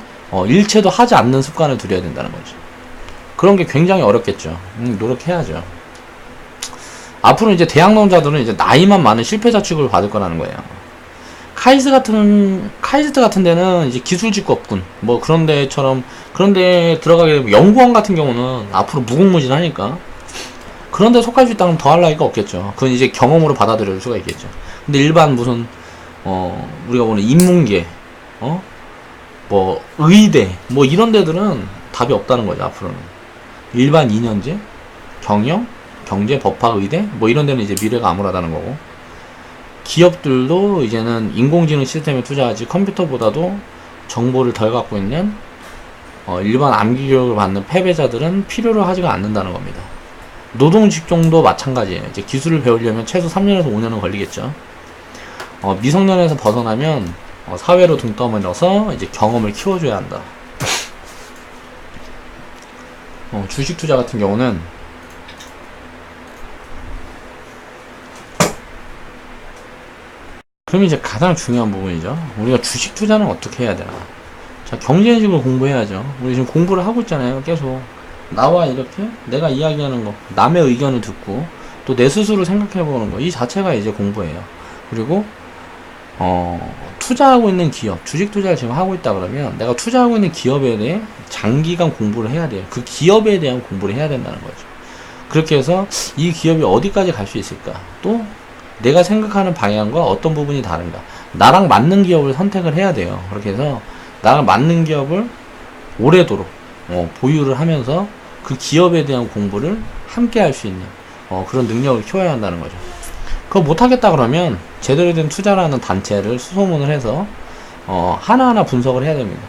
일체도 하지 않는 습관을 들여야 된다는 거죠. 그런 게 굉장히 어렵겠죠. 노력해야죠. 앞으로 이제 대학 나온자들은 이제 나이만 많은 실패자 취급을 받을 거라는 거예요. 카이스트 같은 데는 이제 기술직업군 뭐 그런 데처럼 그런 데 들어가게 되면 연구원 같은 경우는 앞으로 무궁무진하니까 그런 데 속할 수 있다면 더 할 나위가 없겠죠. 그건 이제 경험으로 받아들일 수가 있겠죠. 근데 일반 무슨 우리가 보는 인문계 뭐 의대 뭐 이런 데들은 답이 없다는 거죠. 앞으로는 일반 2년제 경영 경제 법학 의대 뭐 이런 데는 이제 미래가 암울하다는 거고, 기업들도 이제는 인공지능 시스템에 투자하지 컴퓨터보다도 정보를 덜 갖고 있는 일반 암기 교육을 받는 패배자들은 필요로 하지가 않는다는 겁니다. 노동 직종도 마찬가지예요. 이제 기술을 배우려면 최소 3년에서 5년은 걸리겠죠. 미성년에서 벗어나면 사회로 등 떠밀어서 이제 경험을 키워줘야 한다. 주식 투자 같은 경우는 그럼 이제 가장 중요한 부분이죠. 우리가 주식 투자는 어떻게 해야 되나? 자, 경제식을 공부해야죠. 우리 지금 공부를 하고 있잖아요. 계속 나와 이렇게 내가 이야기하는 거, 남의 의견을 듣고 또 내 스스로 생각해보는 거, 이 자체가 이제 공부예요. 그리고 투자하고 있는 기업, 주식 투자를 지금 하고 있다 그러면 내가 투자하고 있는 기업에 대해 장기간 공부를 해야 돼요. 그 기업에 대한 공부를 해야 된다는 거죠. 그렇게 해서 이 기업이 어디까지 갈 수 있을까? 또 내가 생각하는 방향과 어떤 부분이 다른가? 나랑 맞는 기업을 선택을 해야 돼요. 그렇게 해서 나랑 맞는 기업을 오래도록 보유를 하면서 그 기업에 대한 공부를 함께 할 수 있는 그런 능력을 키워야 한다는 거죠. 그거 못하겠다 그러면 제대로 된 투자라는 단체를 수소문을 해서 하나하나 분석을 해야 됩니다.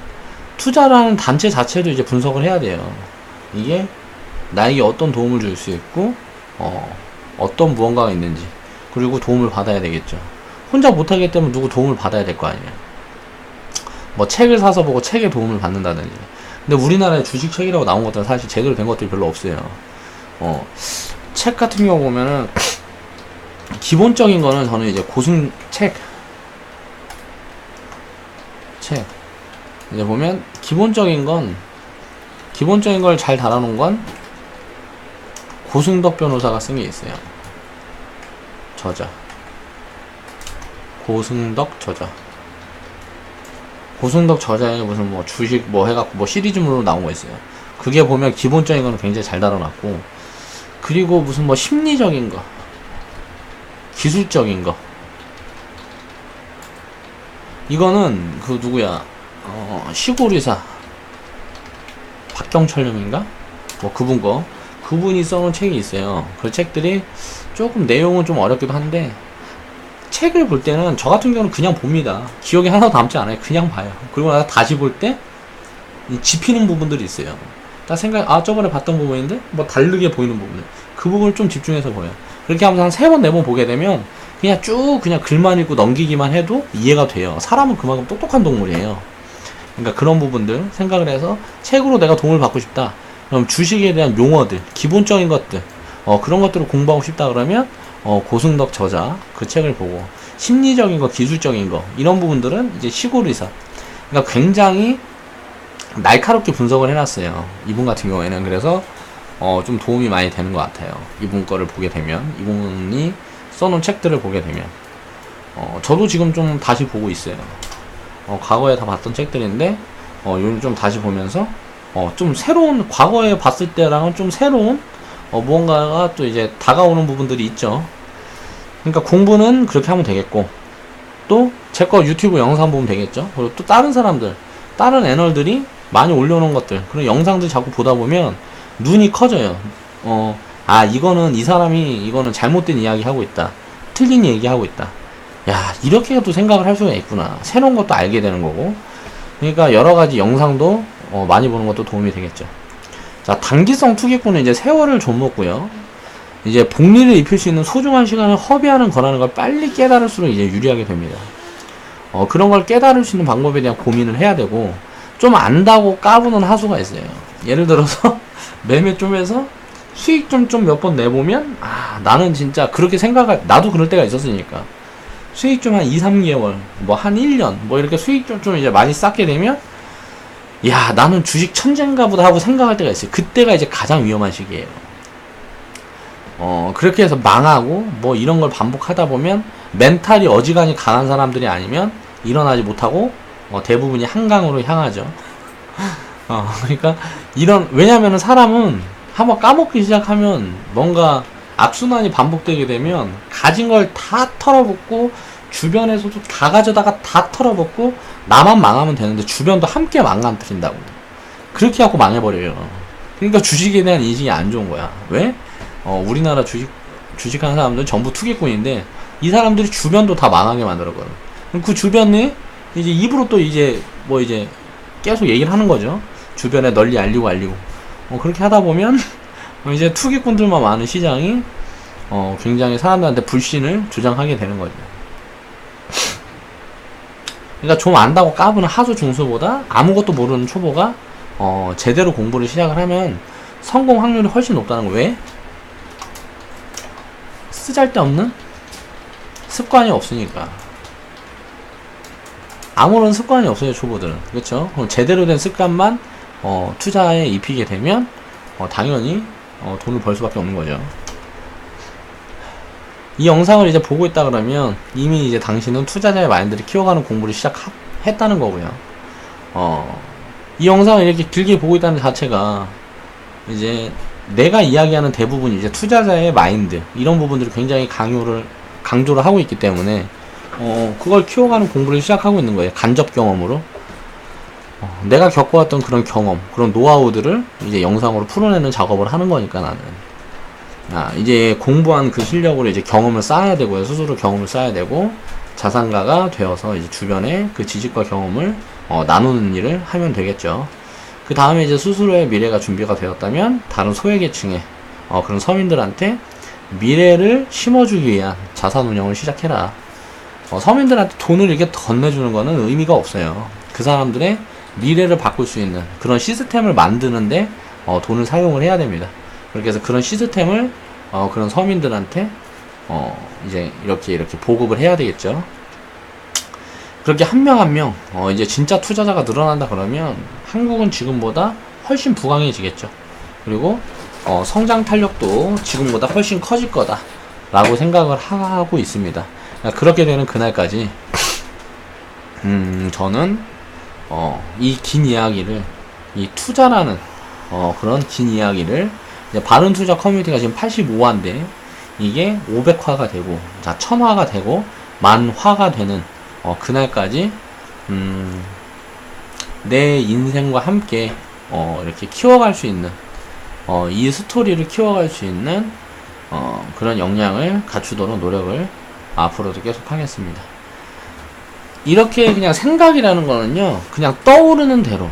투자라는 단체 자체도 이제 분석을 해야 돼요. 이게 나에게 어떤 도움을 줄 수 있고 어떤 무언가가 있는지, 그리고 도움을 받아야 되겠죠. 혼자 못하기 때문에 누구 도움을 받아야 될 거 아니에요. 뭐 책을 사서 보고 책에 도움을 받는다든지. 근데 우리나라에 주식 책이라고 나온 것들은 사실 제대로 된 것들이 별로 없어요. 책 같은 경우 보면은 기본적인 거는 저는 이제 책 이제 보면 기본적인 걸 잘 달아놓은 건 고승덕 변호사가 쓴 게 있어요. 저자 고승덕 저자의 무슨 뭐 주식 뭐 해갖고 뭐 시리즈물로 나온 거 있어요. 그게 보면 기본적인 거는 굉장히 잘 달아놨고, 그리고 무슨 뭐 심리적인 거, 기술적인 거, 이거는 그 누구야, 시골의사 박경철님인가? 뭐 그분이 써놓은 책이 있어요. 그 책들이 조금 내용은 좀 어렵기도 한데, 책을 볼 때는 저 같은 경우는 그냥 봅니다. 기억에 하나도 남지 않아요. 그냥 봐요. 그리고 나서 다시 볼 때 짚히는 부분들이 있어요. 딱 저번에 봤던 부분인데 뭐 다르게 보이는 부분들, 그 부분을 좀 집중해서 보여요. 그렇게 하면서 한 3번 4번 보게 되면 그냥 글만 읽고 넘기기만 해도 이해가 돼요. 사람은 그만큼 똑똑한 동물이에요. 그러니까 그런 부분들 생각을 해서 책으로 내가 도움을 받고 싶다, 그럼 주식에 대한 용어들, 기본적인 것들, 그런 것들을 공부하고 싶다 그러면 고승덕 저자 그 책을 보고, 심리적인 거, 기술적인 거, 이런 부분들은 이제 시골의사, 그러니까 굉장히 날카롭게 분석을 해놨어요. 이분 같은 경우에는. 그래서 좀 도움이 많이 되는 것 같아요. 이분 거를 보게 되면, 이분이 써놓은 책들을 보게 되면. 저도 지금 좀 다시 보고 있어요. 과거에 다 봤던 책들인데 요즘 좀 다시 보면서 좀 새로운, 과거에 봤을 때랑은 좀 새로운 무언가가 또 이제 다가오는 부분들이 있죠. 그러니까 공부는 그렇게 하면 되겠고, 또 제 거 유튜브 영상 보면 되겠죠. 그리고 또 다른 애널들이 많이 올려놓은 것들, 그런 영상들 자꾸 보다 보면 눈이 커져요. 이거는 이 사람이 이거는 잘못된 이야기 하고 있다, 틀린 얘기 하고 있다, 야, 이렇게도 생각을 할 수가 있구나, 새로운 것도 알게 되는 거고. 그러니까 여러가지 영상도 많이 보는 것도 도움이 되겠죠. 자, 단기성 투기꾼은 이제 세월을 좀 먹고요. 이제 복리를 입힐 수 있는 소중한 시간을 허비하는 거라는 걸 빨리 깨달을수록 이제 유리하게 됩니다. 그런 걸 깨달을 수 있는 방법에 대한 고민을 해야 되고, 좀 안다고 까부는 하수가 있어요. 예를 들어서 매매 좀 해서 수익 좀 몇 번 내보면, 나는 진짜 그렇게 나도 그럴 때가 있었으니까 수익 좀 한 2-3개월, 뭐 한 1년, 뭐 이렇게 수익 좀 이제 많이 쌓게 되면, 야, 나는 주식 천재인가 보다 하고 생각할 때가 있어요. 그때가 이제 가장 위험한 시기예요. 그렇게 해서 망하고 뭐 이런 걸 반복하다 보면 멘탈이 어지간히 강한 사람들이 아니면 일어나지 못하고 대부분이 한강으로 향하죠. 그러니까 왜냐면은 사람은 한번 까먹기 시작하면 뭔가 악순환이 반복되게 되면 가진 걸 다 털어붓고, 주변에서도 다 가져다가 다 털어붓고, 나만 망하면 되는데 주변도 함께 망가뜨린다고. 그렇게 하고 망해버려요. 그러니까 주식에 대한 인식이 안 좋은 거야. 왜? 우리나라 주식하는 사람들은 전부 투기꾼인데, 이 사람들이 주변도 다 망하게 만들었거든. 그 주변에 이제 입으로 또 이제 계속 얘기를 하는 거죠. 주변에 널리 알리고. 그렇게 하다 보면 이제 투기꾼들만 많은 시장이 굉장히 사람들한테 불신을 조장하게 되는 거죠. 그러니까 좀 안다고 까부는 하수 중수보다 아무것도 모르는 초보가 제대로 공부를 시작을 하면 성공 확률이 훨씬 높다는 거. 왜? 쓰잘데없는 습관이 없으니까. 아무런 습관이 없어요, 초보들은. 그렇죠? 그럼 제대로 된 습관만 투자에 입히게 되면 당연히 돈을 벌 수밖에 없는 거죠. 이 영상을 이제 보고 있다 그러면 이미 이제 당신은 투자자의 마인드를 키워가는 공부를 시작했다는 거고요. 이 영상을 이렇게 길게 보고 있다는 자체가 이제 내가 이야기하는 대부분 이제 투자자의 마인드 이런 부분들을 굉장히 강조를 하고 있기 때문에 그걸 키워가는 공부를 시작하고 있는 거예요. 간접 경험으로. 내가 겪어왔던 그런 경험, 그런 노하우들을 이제 영상으로 풀어내는 작업을 하는 거니까 나는. 이제 공부한 그 실력으로 이제 경험을 쌓아야 되고요. 스스로 경험을 쌓아야 되고, 자산가가 되어서 이제 주변에 그 지식과 경험을 나누는 일을 하면 되겠죠. 그 다음에 이제 스스로의 미래가 준비가 되었다면, 다른 소외계층의 그런 서민들한테 미래를 심어주기 위한 자산 운영을 시작해라. 서민들한테 돈을 이렇게 건네주는 거는 의미가 없어요. 그 사람들의 미래를 바꿀 수 있는 그런 시스템을 만드는데 돈을 사용을 해야 됩니다. 그렇게 해서 그런 시스템을 그런 서민들한테 이제 이렇게 보급을 해야 되겠죠. 그렇게 한 명 한 명 이제 진짜 투자자가 늘어난다 그러면 한국은 지금보다 훨씬 부강해지겠죠. 그리고 성장 탄력도 지금보다 훨씬 커질 거다 라고 생각을 하고 있습니다. 그렇게 되는 그날까지 저는 이 긴 이야기를, 이 투자라는 그런 긴 이야기를 이제 바른 투자 커뮤니티가 지금 85화인데 이게 500화가 되고, 자 1000화가 되고 10,000화가 되는 그날까지 내 인생과 함께 이렇게 키워갈 수 있는 이 스토리를 키워갈 수 있는 그런 역량을 갖추도록 노력을 앞으로도 계속 하겠습니다. 이렇게 그냥 생각이라는 거는요, 그냥 떠오르는 대로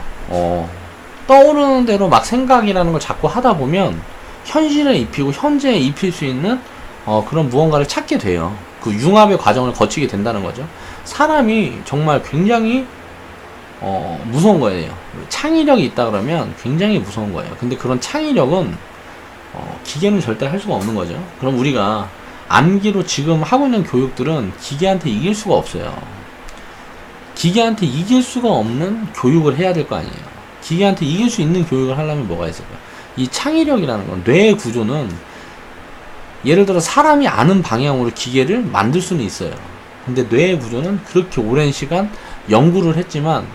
막 생각이라는 걸 자꾸 하다 보면 현실에 입히고 현재에 입힐 수 있는 그런 무언가를 찾게 돼요. 그 융합의 과정을 거치게 된다는 거죠. 사람이 정말 굉장히 무서운 거예요. 창의력이 있다 그러면 굉장히 무서운 거예요. 근데 그런 창의력은 기계는 절대 할 수가 없는 거죠. 그럼 우리가 암기로 지금 하고 있는 교육들은 기계한테 이길 수가 없어요. 기계한테 이길 수가 없는 교육을 해야 될 거 아니에요. 기계한테 이길 수 있는 교육을 하려면 뭐가 있을까? 이 창의력이라는 건, 뇌의 구조는 예를 들어 사람이 아는 방향으로 기계를 만들 수는 있어요. 근데 뇌의 구조는 그렇게 오랜 시간 연구를 했지만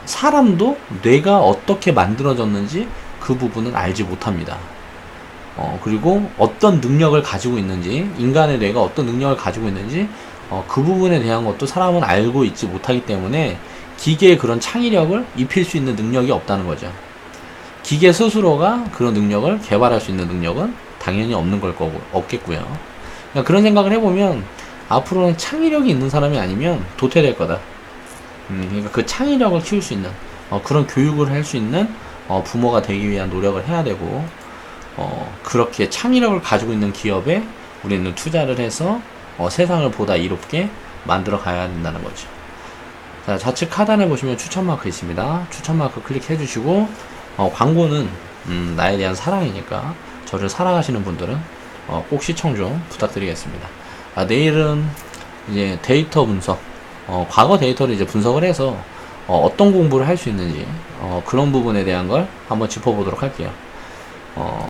사람도 뇌가 어떻게 만들어졌는지 그 부분은 알지 못합니다. 그리고 어떤 능력을 가지고 있는지, 인간의 뇌가 어떤 능력을 가지고 있는지 그 부분에 대한 것도 사람은 알고 있지 못하기 때문에 기계의 그런 창의력을 입힐 수 있는 능력이 없다는 거죠. 기계 스스로가 그런 능력을 개발할 수 있는 능력은 당연히 없는 걸 거고, 없겠고요. 그러니까 그런 생각을 해보면 앞으로는 창의력이 있는 사람이 아니면 도태될 거다. 그러니까 그 창의력을 키울 수 있는 그런 교육을 할 수 있는 부모가 되기 위한 노력을 해야 되고, 그렇게 창의력을 가지고 있는 기업에 우리는 투자를 해서 세상을 보다 이롭게 만들어 가야 된다는 거죠. 자, 좌측 하단에 보시면 추천 마크 있습니다. 추천 마크 클릭해 주시고, 광고는 나에 대한 사랑이니까 저를 사랑하시는 분들은 꼭 시청 좀 부탁드리겠습니다. 내일은 이제 데이터 분석, 과거 데이터를 이제 분석을 해서 어떤 공부를 할 수 있는지 그런 부분에 대한 걸 한번 짚어보도록 할게요.